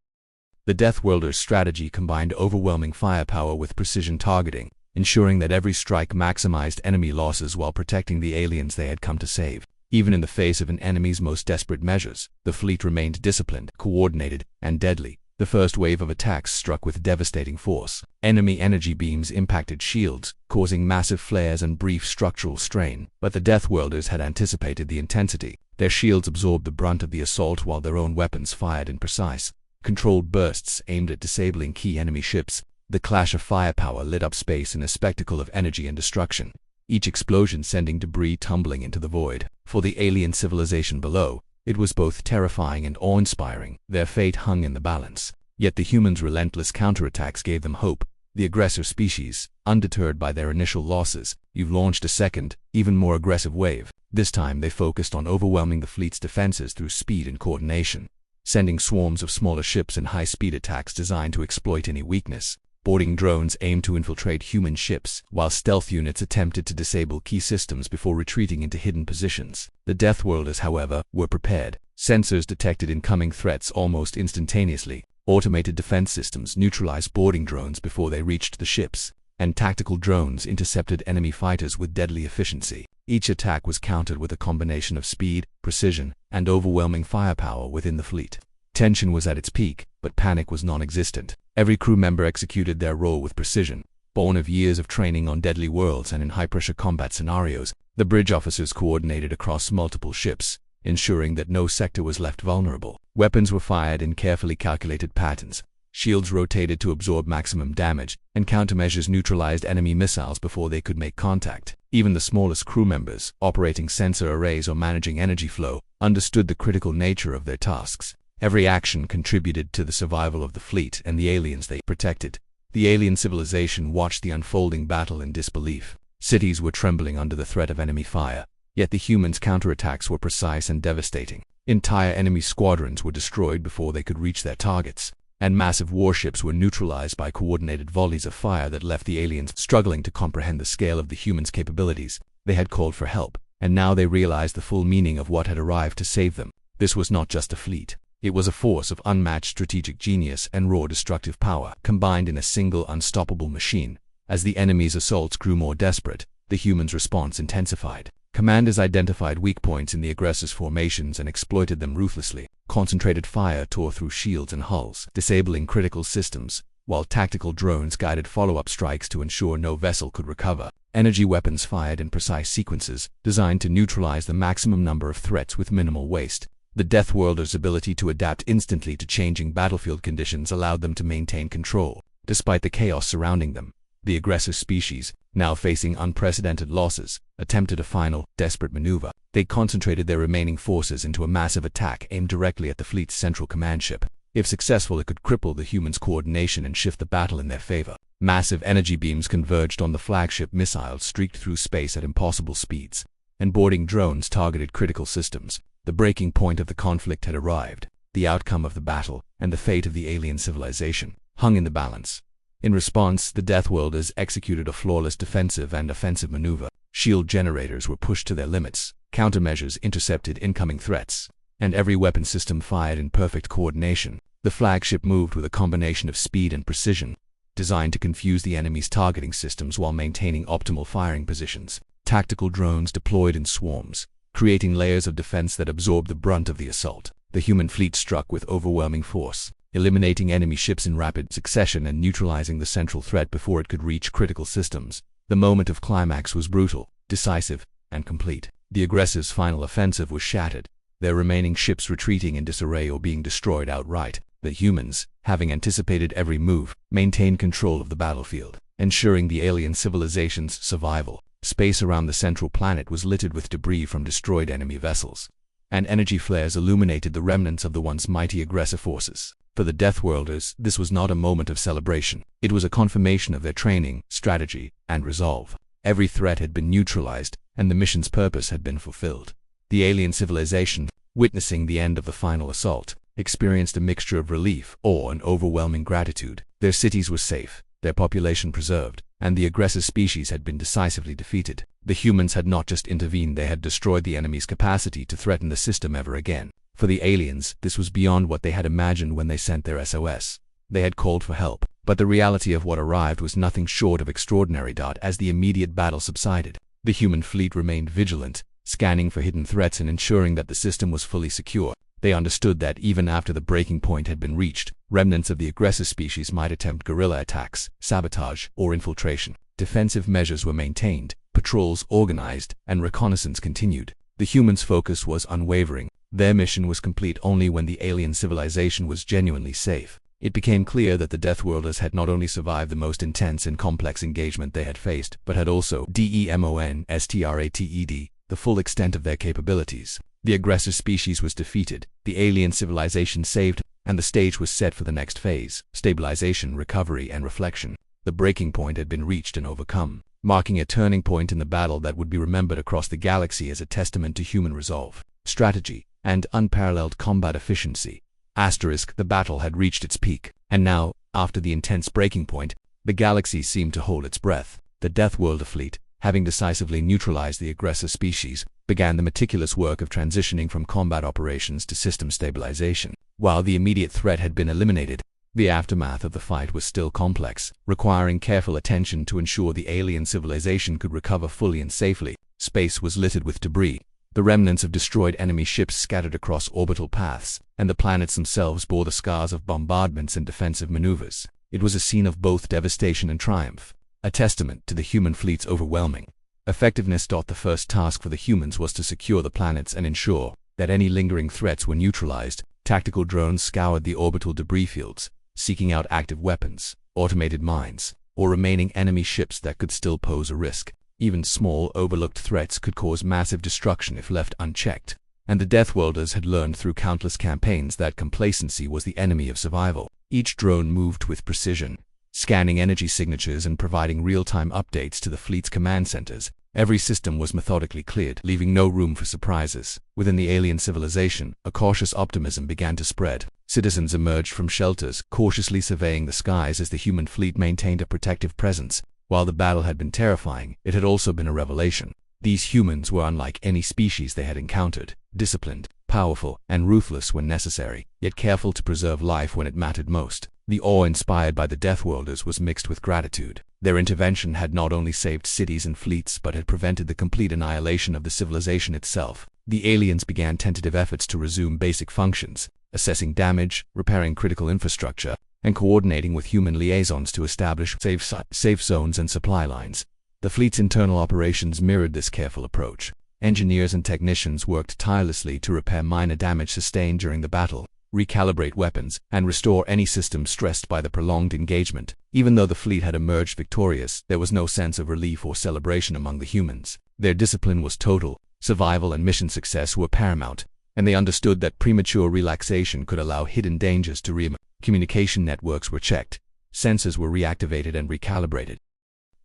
The Deathworlders' strategy combined overwhelming firepower with precision targeting, ensuring that every strike maximized enemy losses while protecting the aliens they had come to save. Even in the face of an enemy's most desperate measures, the fleet remained disciplined, coordinated, and deadly. The first wave of attacks struck with devastating force. Enemy energy beams impacted shields, causing massive flares and brief structural strain. But the Deathworlders had anticipated the intensity. Their shields absorbed the brunt of the assault while their own weapons fired in precise, controlled bursts aimed at disabling key enemy ships. The clash of firepower lit up space in a spectacle of energy and destruction, each explosion sending debris tumbling into the void. For the alien civilization below, it was both terrifying and awe-inspiring. Their fate hung in the balance. Yet the humans' relentless counterattacks gave them hope. The aggressor species, undeterred by their initial losses, launched a second, even more aggressive wave. This time they focused on overwhelming the fleet's defenses through speed and coordination, sending swarms of smaller ships and high-speed attacks designed to exploit any weakness. Boarding drones aimed to infiltrate human ships, while stealth units attempted to disable key systems before retreating into hidden positions. The Deathworlders, however, were prepared. Sensors detected incoming threats almost instantaneously. Automated defense systems neutralized boarding drones before they reached the ships, and tactical drones intercepted enemy fighters with deadly efficiency. Each attack was countered with a combination of speed, precision, and overwhelming firepower within the fleet. Tension was at its peak, but panic was non-existent. Every crew member executed their role with precision. Born of years of training on deadly worlds and in high-pressure combat scenarios, the bridge officers coordinated across multiple ships, ensuring that no sector was left vulnerable. Weapons were fired in carefully calculated patterns. Shields rotated to absorb maximum damage, and countermeasures neutralized enemy missiles before they could make contact. Even the smallest crew members, operating sensor arrays or managing energy flow, understood the critical nature of their tasks. Every action contributed to the survival of the fleet and the aliens they protected. The alien civilization watched the unfolding battle in disbelief. Cities were trembling under the threat of enemy fire, yet the humans' counterattacks were precise and devastating. Entire enemy squadrons were destroyed before they could reach their targets, and massive warships were neutralized by coordinated volleys of fire that left the aliens struggling to comprehend the scale of the humans' capabilities. They had called for help, and now they realized the full meaning of what had arrived to save them. This was not just a fleet. It was a force of unmatched strategic genius and raw destructive power, combined in a single unstoppable machine. As the enemy's assaults grew more desperate, the humans' response intensified. Commanders identified weak points in the aggressors' formations and exploited them ruthlessly. Concentrated fire tore through shields and hulls, disabling critical systems, while tactical drones guided follow-up strikes to ensure no vessel could recover. Energy weapons fired in precise sequences, designed to neutralize the maximum number of threats with minimal waste. The Deathworlders' ability to adapt instantly to changing battlefield conditions allowed them to maintain control, despite the chaos surrounding them. The aggressive species, now facing unprecedented losses, attempted a final, desperate maneuver. They concentrated their remaining forces into a massive attack aimed directly at the fleet's central command ship. If successful, it could cripple the humans' coordination and shift the battle in their favor. Massive energy beams converged on the flagship. Missiles streaked through space at impossible speeds, and boarding drones targeted critical systems. The breaking point of the conflict had arrived. The outcome of the battle, and the fate of the alien civilization, hung in the balance. In response, the Deathworlders executed a flawless defensive and offensive maneuver. Shield generators were pushed to their limits, countermeasures intercepted incoming threats, and every weapon system fired in perfect coordination. The flagship moved with a combination of speed and precision, designed to confuse the enemy's targeting systems while maintaining optimal firing positions. Tactical drones deployed in swarms, creating layers of defense that absorbed the brunt of the assault. The human fleet struck with overwhelming force, eliminating enemy ships in rapid succession and neutralizing the central threat before it could reach critical systems. The moment of climax was brutal, decisive, and complete. The aggressors' final offensive was shattered, their remaining ships retreating in disarray or being destroyed outright. The humans, having anticipated every move, maintained control of the battlefield, ensuring the alien civilization's survival. Space around the central planet was littered with debris from destroyed enemy vessels, and energy flares illuminated the remnants of the once mighty aggressor forces. For the Deathworlders, this was not a moment of celebration. It was a confirmation of their training, strategy, and resolve. Every threat had been neutralized, and the mission's purpose had been fulfilled. The alien civilization, witnessing the end of the final assault, experienced a mixture of relief, awe, and overwhelming gratitude. Their cities were safe, their population preserved, and the aggressor species had been decisively defeated. The humans had not just intervened, they had destroyed the enemy's capacity to threaten the system ever again. For the aliens, this was beyond what they had imagined when they sent their SOS. They had called for help, but the reality of what arrived was nothing short of extraordinary. As the immediate battle subsided, the human fleet remained vigilant, scanning for hidden threats and ensuring that the system was fully secure. They understood that even after the breaking point had been reached, remnants of the aggressor species might attempt guerrilla attacks, sabotage, or infiltration. Defensive measures were maintained, patrols organized, and reconnaissance continued. The humans' focus was unwavering. Their mission was complete only when the alien civilization was genuinely safe. It became clear that the Deathworlders had not only survived the most intense and complex engagement they had faced, but had also demonstrated the full extent of their capabilities. The aggressor species was defeated, the alien civilization saved, and the stage was set for the next phase: stabilization, recovery, and reflection. The breaking point had been reached and overcome, marking a turning point in the battle that would be remembered across the galaxy as a testament to human resolve, strategy, and unparalleled combat efficiency. The battle had reached its peak, and now, after the intense breaking point, the galaxy seemed to hold its breath. The Deathworlder fleet, having decisively neutralized the aggressor species, began the meticulous work of transitioning from combat operations to system stabilization. While the immediate threat had been eliminated, the aftermath of the fight was still complex, requiring careful attention to ensure the alien civilization could recover fully and safely. Space was littered with debris, the remnants of destroyed enemy ships scattered across orbital paths, and the planets themselves bore the scars of bombardments and defensive maneuvers. It was a scene of both devastation and triumph, a testament to the human fleet's overwhelming effectiveness. The first task for the humans was to secure the planets and ensure that any lingering threats were neutralized. Tactical drones scoured the orbital debris fields, seeking out active weapons, automated mines, or remaining enemy ships that could still pose a risk. Even small, overlooked threats could cause massive destruction if left unchecked, and the Deathworlders had learned through countless campaigns that complacency was the enemy of survival. Each drone moved with precision, scanning energy signatures and providing real-time updates to the fleet's command centers. Every system was methodically cleared, leaving no room for surprises. Within the alien civilization, a cautious optimism began to spread. Citizens emerged from shelters, cautiously surveying the skies as the human fleet maintained a protective presence. While the battle had been terrifying, it had also been a revelation. These humans were unlike any species they had encountered: disciplined, powerful, and ruthless when necessary, yet careful to preserve life when it mattered most. The awe inspired by the Deathworlders was mixed with gratitude. Their intervention had not only saved cities and fleets but had prevented the complete annihilation of the civilization itself. The aliens began tentative efforts to resume basic functions, assessing damage, repairing critical infrastructure, and coordinating with human liaisons to establish safe zones and supply lines. The fleet's internal operations mirrored this careful approach. Engineers and technicians worked tirelessly to repair minor damage sustained during the battle, recalibrate weapons, and restore any system stressed by the prolonged engagement. Even though the fleet had emerged victorious, there was no sense of relief or celebration among the humans. Their discipline was total, survival and mission success were paramount, and they understood that premature relaxation could allow hidden dangers to reemerge. Communication networks were checked, sensors were reactivated and recalibrated,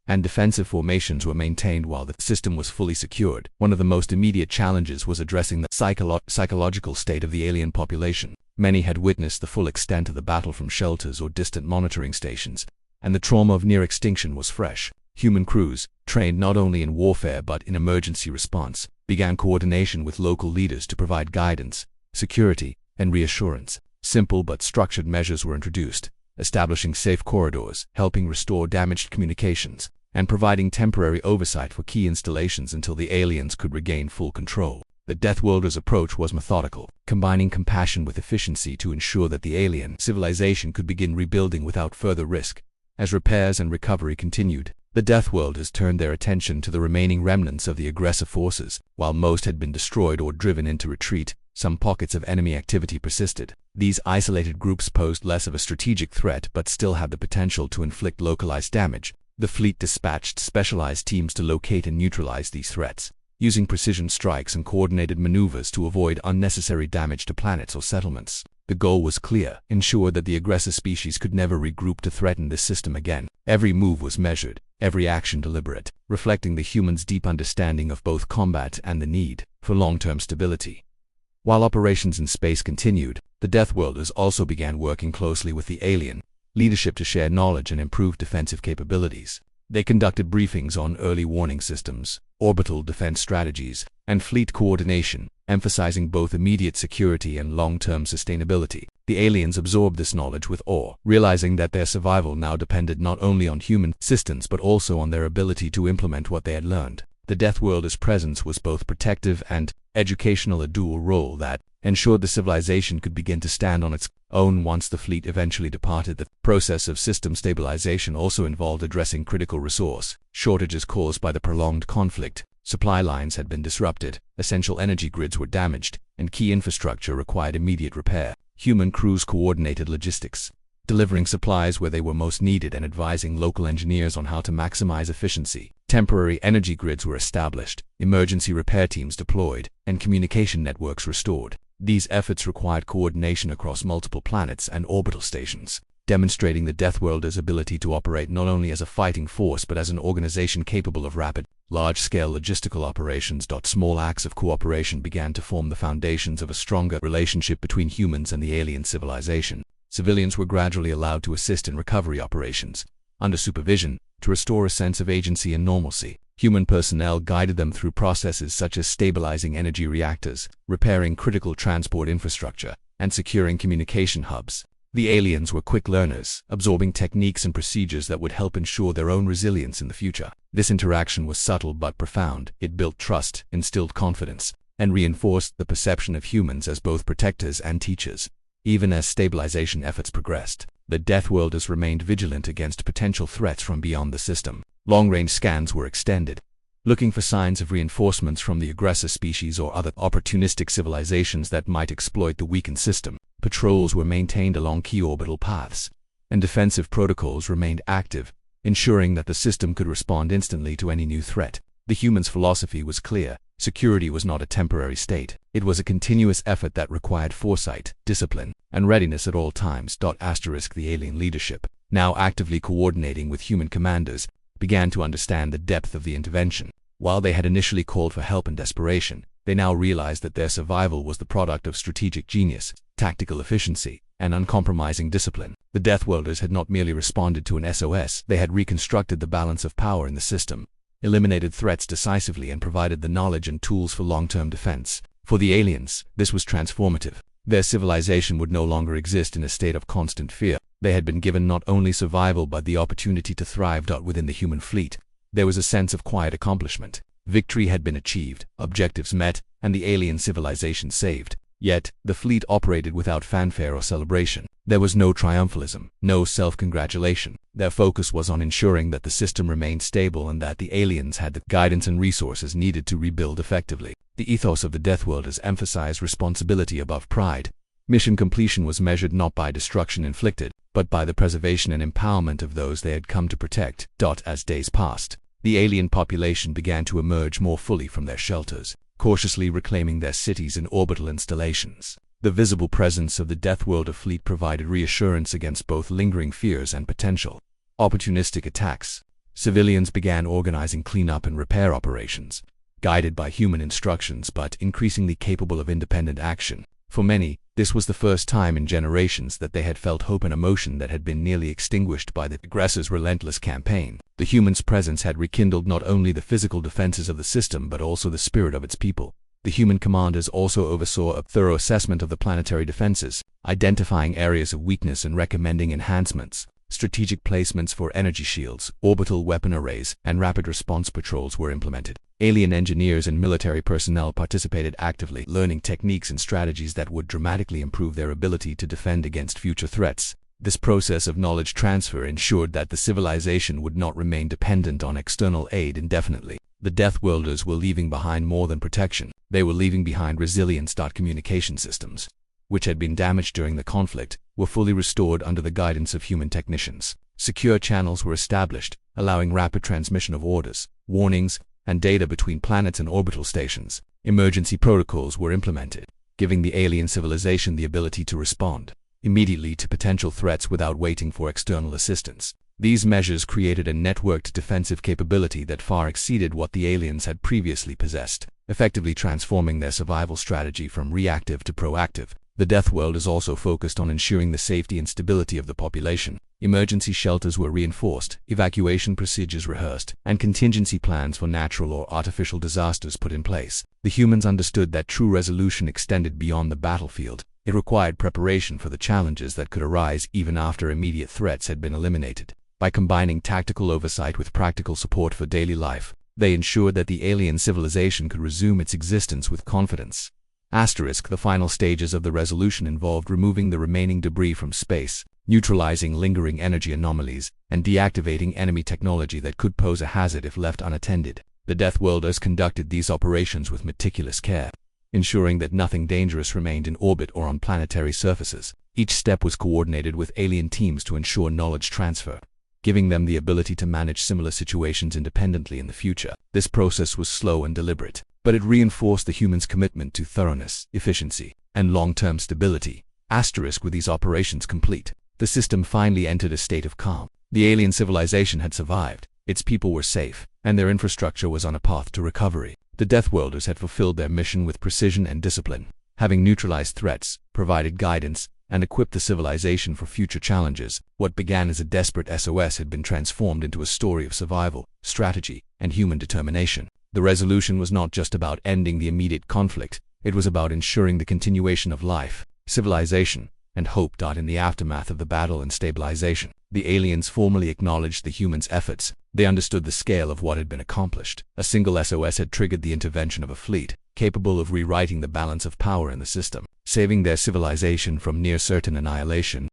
and defensive formations were maintained while the system was fully secured. One of the most immediate challenges was addressing the psychological state of the alien population. Many had witnessed the full extent of the battle from shelters or distant monitoring stations, and the trauma of near extinction was fresh. Human crews, trained not only in warfare but in emergency response, began coordination with local leaders to provide guidance, security, and reassurance. Simple but structured measures were introduced, establishing safe corridors, helping restore damaged communications, and providing temporary oversight for key installations until the aliens could regain full control. The Deathworlder's approach was methodical, combining compassion with efficiency to ensure that the alien civilization could begin rebuilding without further risk. As repairs and recovery continued, the Deathworlders turned their attention to the remaining remnants of the aggressor forces. While most had been destroyed or driven into retreat, some pockets of enemy activity persisted. These isolated groups posed less of a strategic threat but still had the potential to inflict localized damage. The fleet dispatched specialized teams to locate and neutralize these threats, using precision strikes and coordinated maneuvers to avoid unnecessary damage to planets or settlements. The goal was clear: ensure that the aggressor species could never regroup to threaten this system again. Every move was measured, every action deliberate, reflecting the humans' deep understanding of both combat and the need for long-term stability. While operations in space continued, the Deathworlders also began working closely with the alien leadership to share knowledge and improve defensive capabilities. They conducted briefings on early warning systems, orbital defense strategies, and fleet coordination, emphasizing both immediate security and long-term sustainability. The aliens absorbed this knowledge with awe, realizing that their survival now depended not only on human assistance but also on their ability to implement what they had learned. The Deathworlders' presence was both protective and educational, a dual role that ensured the civilization could begin to stand on its own once the fleet eventually departed. The process of system stabilization also involved addressing critical resource shortages caused by the prolonged conflict. Supply lines had been disrupted, essential energy grids were damaged, and key infrastructure required immediate repair. Human crews coordinated logistics, delivering supplies where they were most needed and advising local engineers on how to maximize efficiency. Temporary energy grids were established, emergency repair teams deployed, and communication networks restored. These efforts required coordination across multiple planets and orbital stations, demonstrating the Deathworlders' ability to operate not only as a fighting force but as an organization capable of rapid, large-scale logistical operations. Small acts of cooperation began to form the foundations of a stronger relationship between humans and the alien civilization. Civilians were gradually allowed to assist in recovery operations, under supervision, to restore a sense of agency and normalcy. Human personnel guided them through processes such as stabilizing energy reactors, repairing critical transport infrastructure, and securing communication hubs. The aliens were quick learners, absorbing techniques and procedures that would help ensure their own resilience in the future. This interaction was subtle but profound. It built trust, instilled confidence, and reinforced the perception of humans as both protectors and teachers. Even as stabilization efforts progressed, the Deathworlders remained vigilant against potential threats from beyond the system. Long-range scans were extended, looking for signs of reinforcements from the aggressor species or other opportunistic civilizations that might exploit the weakened system. Patrols were maintained along key orbital paths, and defensive protocols remained active, ensuring that the system could respond instantly to any new threat. The humans' philosophy was clear: security was not a temporary state. It was a continuous effort that required foresight, discipline, and readiness at all times. The alien leadership, now actively coordinating with human commanders, began to understand the depth of the intervention. While they had initially called for help in desperation, they now realized that their survival was the product of strategic genius, tactical efficiency, and uncompromising discipline. The Deathworlders had not merely responded to an SOS, they had reconstructed the balance of power in the system, eliminated threats decisively, and provided the knowledge and tools for long-term defense. For the aliens, this was transformative. Their civilization would no longer exist in a state of constant fear. They had been given not only survival but the opportunity to thrive. Within the human fleet, there was a sense of quiet accomplishment. Victory had been achieved, objectives met, and the alien civilization saved. Yet, the fleet operated without fanfare or celebration. There was no triumphalism, no self-congratulation. Their focus was on ensuring that the system remained stable and that the aliens had the guidance and resources needed to rebuild effectively. The ethos of the Deathworlders emphasized responsibility above pride. Mission completion was measured not by destruction inflicted, but by the preservation and empowerment of those they had come to protect. As days passed, the alien population began to emerge more fully from their shelters, cautiously reclaiming their cities and orbital installations. The visible presence of the Deathworlder fleet provided reassurance against both lingering fears and potential opportunistic attacks. Civilians began organizing cleanup and repair operations, guided by human instructions but increasingly capable of independent action. For many, this was the first time in generations that they had felt hope and emotion that had been nearly extinguished by the aggressor's relentless campaign. The humans' presence had rekindled not only the physical defenses of the system but also the spirit of its people. The human commanders also oversaw a thorough assessment of the planetary defenses, identifying areas of weakness and recommending enhancements. Strategic placements for energy shields, orbital weapon arrays, and rapid response patrols were implemented. Alien engineers and military personnel participated actively, learning techniques and strategies that would dramatically improve their ability to defend against future threats. This process of knowledge transfer ensured that the civilization would not remain dependent on external aid indefinitely. The Deathworlders were leaving behind more than protection. They were leaving behind resilience. Communication systems, which had been damaged during the conflict, were fully restored under the guidance of human technicians. Secure channels were established, allowing rapid transmission of orders, warnings, and data between planets and orbital stations. Emergency protocols were implemented, giving the alien civilization the ability to respond immediately to potential threats without waiting for external assistance. These measures created a networked defensive capability that far exceeded what the aliens had previously possessed, effectively transforming their survival strategy from reactive to proactive. The Deathworld is also focused on ensuring the safety and stability of the population. Emergency shelters were reinforced, evacuation procedures rehearsed, and contingency plans for natural or artificial disasters put in place. The humans understood that true resolution extended beyond the battlefield. It required preparation for the challenges that could arise even after immediate threats had been eliminated. By combining tactical oversight with practical support for daily life, they ensured that the alien civilization could resume its existence with confidence. The final stages of the resolution involved removing the remaining debris from space, neutralizing lingering energy anomalies, and deactivating enemy technology that could pose a hazard if left unattended. The Deathworlders conducted these operations with meticulous care, ensuring that nothing dangerous remained in orbit or on planetary surfaces. Each step was coordinated with alien teams to ensure knowledge transfer, giving them the ability to manage similar situations independently in the future. This process was slow and deliberate, but it reinforced the humans' commitment to thoroughness, efficiency, and long-term stability. With these operations complete, the system finally entered a state of calm. The alien civilization had survived, its people were safe, and their infrastructure was on a path to recovery. The Deathworlders had fulfilled their mission with precision and discipline, having neutralized threats, provided guidance, and equipped the civilization for future challenges. What began as a desperate SOS had been transformed into a story of survival, strategy, and human determination. The resolution was not just about ending the immediate conflict, it was about ensuring the continuation of life, civilization, and hope. In the aftermath of the battle and stabilization, the aliens formally acknowledged the humans' efforts. They understood the scale of what had been accomplished. A single SOS had triggered the intervention of a fleet, capable of rewriting the balance of power in the system, saving their civilization from near-certain annihilation.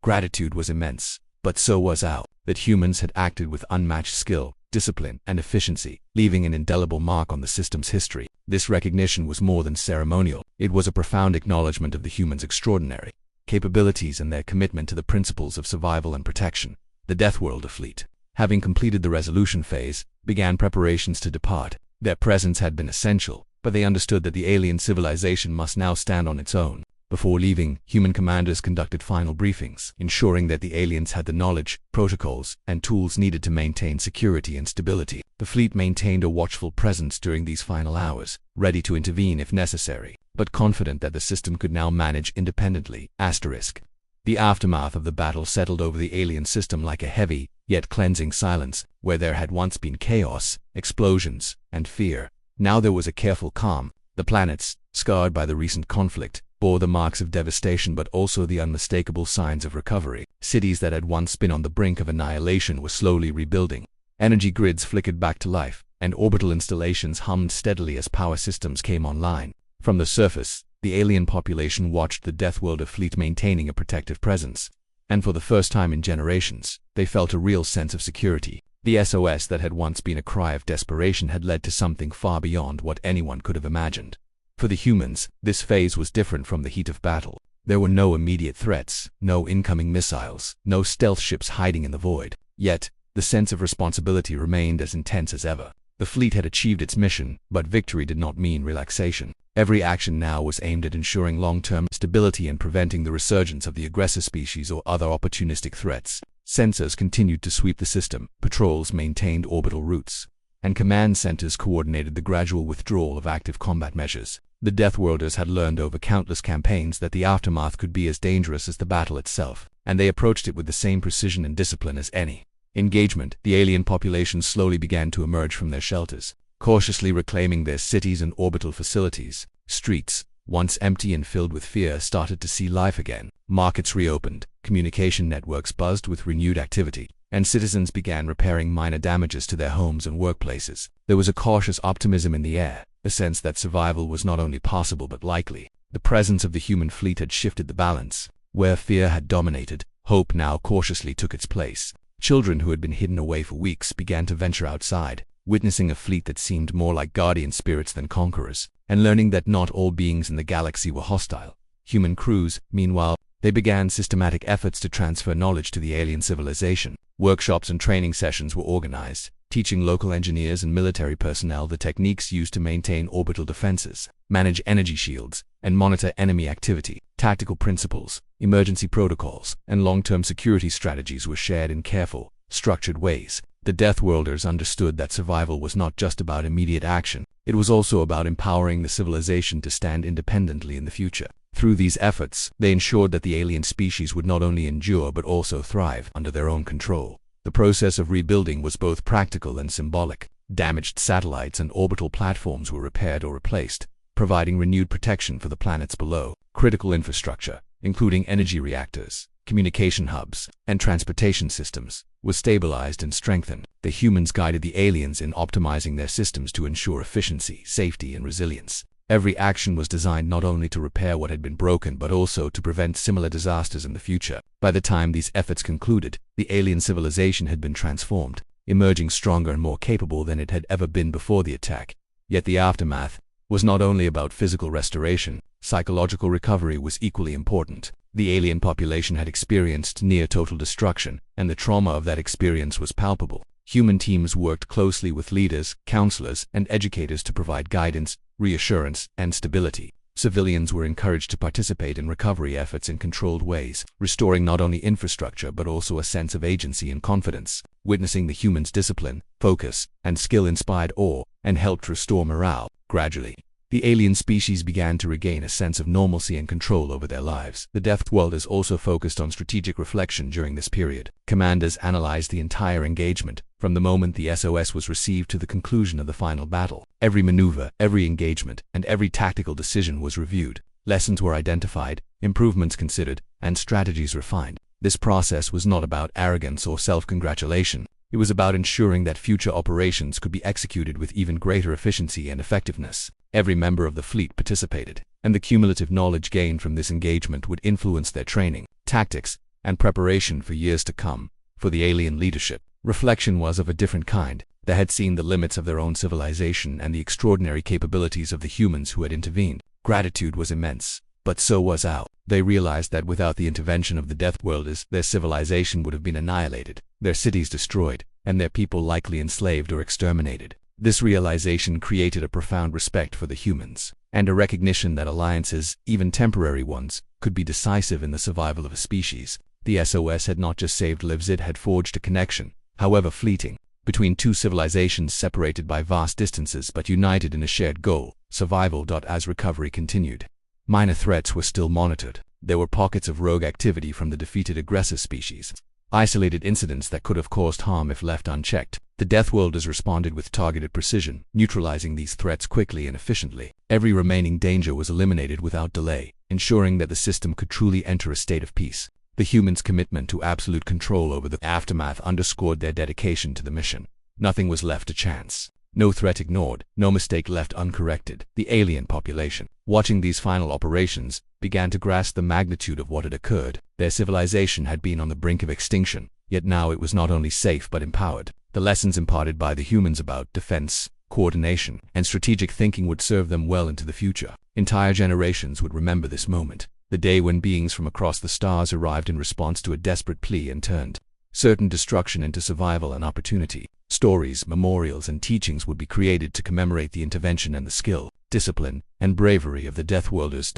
Gratitude was immense, but so was that humans had acted with unmatched skill, discipline, and efficiency, leaving an indelible mark on the system's history. This recognition was more than ceremonial. It was a profound acknowledgement of the humans' extraordinary capabilities and their commitment to the principles of survival and protection. The Deathworlder fleet, having completed the resolution phase, began preparations to depart. Their presence had been essential, but they understood that the alien civilization must now stand on its own. Before leaving, human commanders conducted final briefings, ensuring that the aliens had the knowledge, protocols, and tools needed to maintain security and stability. The fleet maintained a watchful presence during these final hours, ready to intervene if necessary, but confident that the system could now manage independently. The aftermath of the battle settled over the alien system like a heavy, yet cleansing silence. Where there had once been chaos, explosions, and fear, now there was a careful calm. The planets, scarred by the recent conflict, bore the marks of devastation but also the unmistakable signs of recovery. Cities that had once been on the brink of annihilation were slowly rebuilding. Energy grids flickered back to life, and orbital installations hummed steadily as power systems came online. From the surface, the alien population watched the Deathworlder fleet maintaining a protective presence, and for the first time in generations, they felt a real sense of security. The SOS that had once been a cry of desperation had led to something far beyond what anyone could have imagined. For the humans, this phase was different from the heat of battle. There were no immediate threats, no incoming missiles, no stealth ships hiding in the void. Yet, the sense of responsibility remained as intense as ever. The fleet had achieved its mission, but victory did not mean relaxation. Every action now was aimed at ensuring long-term stability and preventing the resurgence of the aggressor species or other opportunistic threats. Sensors continued to sweep the system, patrols maintained orbital routes, and command centers coordinated the gradual withdrawal of active combat measures. The Deathworlders had learned over countless campaigns that the aftermath could be as dangerous as the battle itself, and they approached it with the same precision and discipline as any engagement. The alien population slowly began to emerge from their shelters, cautiously reclaiming their cities and orbital facilities. Streets, once empty and filled with fear, started to see life again. Markets reopened, communication networks buzzed with renewed activity, and citizens began repairing minor damages to their homes and workplaces. There was a cautious optimism in the air, a sense that survival was not only possible but likely. The presence of the human fleet had shifted the balance. Where fear had dominated, hope now cautiously took its place. Children who had been hidden away for weeks began to venture outside, witnessing a fleet that seemed more like guardian spirits than conquerors, and learning that not all beings in the galaxy were hostile. Human crews, meanwhile, they began systematic efforts to transfer knowledge to the alien civilization. Workshops and training sessions were organized, teaching local engineers and military personnel the techniques used to maintain orbital defenses, manage energy shields, and monitor enemy activity. Tactical principles, emergency protocols, and long-term security strategies were shared in careful, structured ways. The Deathworlders understood that survival was not just about immediate action, it was also about empowering the civilization to stand independently in the future. Through these efforts, they ensured that the alien species would not only endure but also thrive under their own control. The process of rebuilding was both practical and symbolic. Damaged satellites and orbital platforms were repaired or replaced, providing renewed protection for the planets below. Critical infrastructure, including energy reactors, communication hubs, and transportation systems, was stabilized and strengthened. The humans guided the aliens in optimizing their systems to ensure efficiency, safety, and resilience. Every action was designed not only to repair what had been broken but also to prevent similar disasters in the future. By the time these efforts concluded, the alien civilization had been transformed, emerging stronger and more capable than it had ever been before the attack. Yet the aftermath was not only about physical restoration, psychological recovery was equally important. The alien population had experienced near-total destruction, and the trauma of that experience was palpable. Human teams worked closely with leaders, counselors, and educators to provide guidance, reassurance, and stability. Civilians were encouraged to participate in recovery efforts in controlled ways, restoring not only infrastructure but also a sense of agency and confidence. Witnessing the humans' discipline, focus, and skill inspired awe and helped restore morale. Gradually, the alien species began to regain a sense of normalcy and control over their lives. The Deathworlders also focused on strategic reflection during this period. Commanders analyzed the entire engagement, from the moment the SOS was received to the conclusion of the final battle. Every maneuver, every engagement, and every tactical decision was reviewed. Lessons were identified, improvements considered, and strategies refined. This process was not about arrogance or self-congratulation. It was about ensuring that future operations could be executed with even greater efficiency and effectiveness. Every member of the fleet participated, and the cumulative knowledge gained from this engagement would influence their training, tactics, and preparation for years to come. For the alien leadership, reflection was of a different kind. They had seen the limits of their own civilization and the extraordinary capabilities of the humans who had intervened. Gratitude was immense, but so was awe. They realized that without the intervention of the Deathworlders, their civilization would have been annihilated, their cities destroyed, and their people likely enslaved or exterminated. This realization created a profound respect for the humans, and a recognition that alliances, even temporary ones, could be decisive in the survival of a species. The SOS had not just saved lives, it had forged a connection, however fleeting, between two civilizations separated by vast distances but united in a shared goal, survival. As recovery continued, minor threats were still monitored. There were pockets of rogue activity from the defeated aggressor species, isolated incidents that could have caused harm if left unchecked. The Deathworlders responded with targeted precision, neutralizing these threats quickly and efficiently. Every remaining danger was eliminated without delay, ensuring that the system could truly enter a state of peace. The humans' commitment to absolute control over the aftermath underscored their dedication to the mission. Nothing was left to chance. No threat ignored, no mistake left uncorrected. The alien population, watching these final operations, began to grasp the magnitude of what had occurred. Their civilization had been on the brink of extinction, yet now it was not only safe but empowered. The lessons imparted by the humans about defense, coordination, and strategic thinking would serve them well into the future. Entire generations would remember this moment, the day when beings from across the stars arrived in response to a desperate plea and turned certain destruction into survival and opportunity. Stories, memorials, and teachings would be created to commemorate the intervention and the skill, discipline, and bravery of the Deathworlders.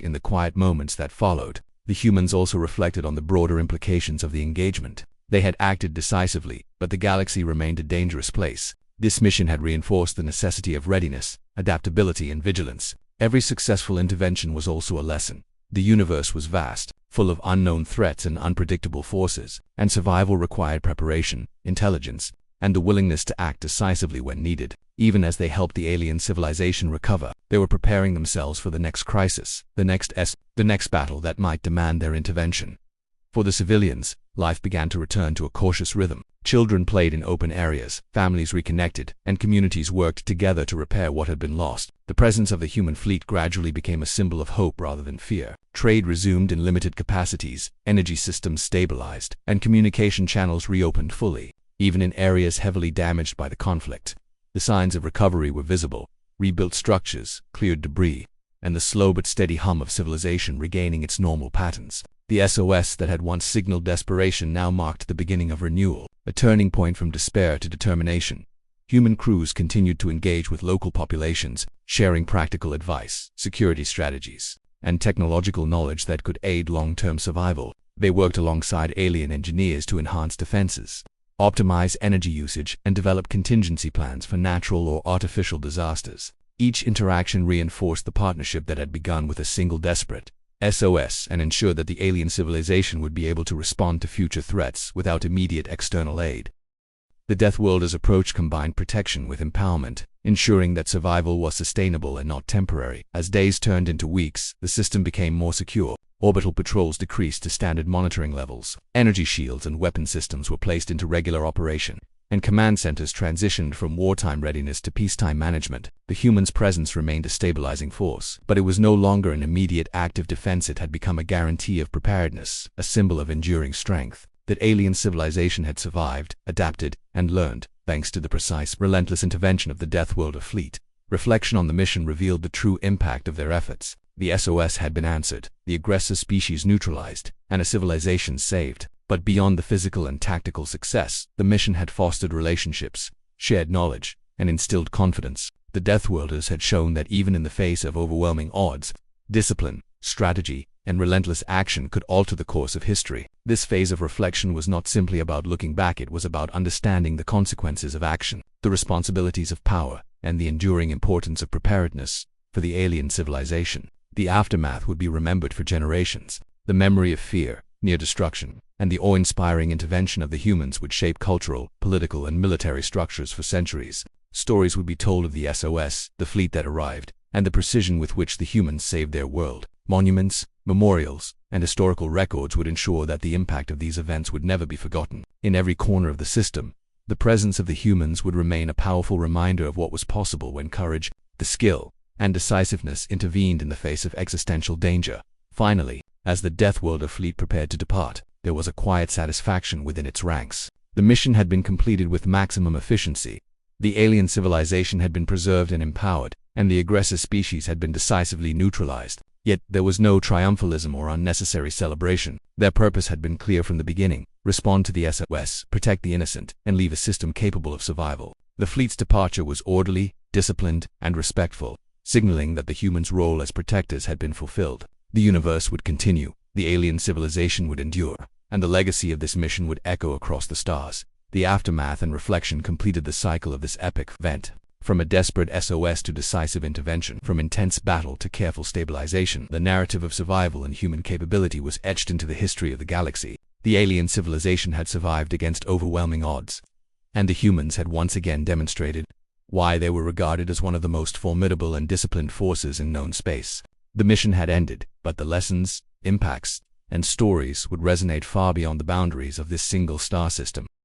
In the quiet moments that followed, the humans also reflected on the broader implications of the engagement. They had acted decisively, but the galaxy remained a dangerous place. This mission had reinforced the necessity of readiness, adaptability, and vigilance. Every successful intervention was also a lesson. The universe was vast, full of unknown threats and unpredictable forces, and survival required preparation, intelligence, and the willingness to act decisively when needed. Even as they helped the alien civilization recover, they were preparing themselves for the next crisis, the next battle that might demand their intervention. For the civilians, life began to return to a cautious rhythm. Children played in open areas, families reconnected, and communities worked together to repair what had been lost. The presence of the human fleet gradually became a symbol of hope rather than fear. Trade resumed in limited capacities, energy systems stabilized, and communication channels reopened fully. Even in areas heavily damaged by the conflict, the signs of recovery were visible: rebuilt structures, cleared debris, and the slow but steady hum of civilization regaining its normal patterns. The SOS that had once signaled desperation now marked the beginning of renewal, a turning point from despair to determination. Human crews continued to engage with local populations, sharing practical advice, security strategies, and technological knowledge that could aid long-term survival. They worked alongside alien engineers to enhance defenses, optimize energy usage, and develop contingency plans for natural or artificial disasters. Each interaction reinforced the partnership that had begun with a single desperate SOS and ensured that the alien civilization would be able to respond to future threats without immediate external aid. The Deathworlder's approach combined protection with empowerment, ensuring that survival was sustainable and not temporary. As days turned into weeks, the system became more secure. Orbital patrols decreased to standard monitoring levels. Energy shields and weapon systems were placed into regular operation, and command centers transitioned from wartime readiness to peacetime management. The human's presence remained a stabilizing force, but it was no longer an immediate active defense. It had become a guarantee of preparedness, a symbol of enduring strength. That alien civilization had survived, adapted, and learned, thanks to the precise, relentless intervention of the Deathworlder fleet. Reflection on the mission revealed the true impact of their efforts. The SOS had been answered, the aggressor species neutralized, and a civilization saved. But beyond the physical and tactical success, the mission had fostered relationships, shared knowledge, and instilled confidence. The Deathworlders had shown that even in the face of overwhelming odds, discipline, strategy, and relentless action could alter the course of history. This phase of reflection was not simply about looking back, it was about understanding the consequences of action, the responsibilities of power, and the enduring importance of preparedness for the alien civilization. The aftermath would be remembered for generations. The memory of fear, near destruction, and the awe-inspiring intervention of the humans would shape cultural, political, and military structures for centuries. Stories would be told of the SOS, the fleet that arrived, and the precision with which the humans saved their world. Monuments, memorials, and historical records would ensure that the impact of these events would never be forgotten. In every corner of the system, the presence of the humans would remain a powerful reminder of what was possible when courage, the skill, and decisiveness intervened in the face of existential danger. Finally, as the Deathworlder fleet prepared to depart, there was a quiet satisfaction within its ranks. The mission had been completed with maximum efficiency. The alien civilization had been preserved and empowered, and the aggressor species had been decisively neutralized. Yet there was no triumphalism or unnecessary celebration. Their purpose had been clear from the beginning: respond to the SOS, protect the innocent, and leave a system capable of survival. The fleet's departure was orderly, disciplined, and respectful, signaling that the humans' role as protectors had been fulfilled. The universe would continue, the alien civilization would endure, and the legacy of this mission would echo across the stars. The aftermath and reflection completed the cycle of this epic event. From a desperate SOS to decisive intervention, from intense battle to careful stabilization, the narrative of survival and human capability was etched into the history of the galaxy. The alien civilization had survived against overwhelming odds, and the humans had once again demonstrated why they were regarded as one of the most formidable and disciplined forces in known space. The mission had ended, but the lessons, impacts, and stories would resonate far beyond the boundaries of this single star system.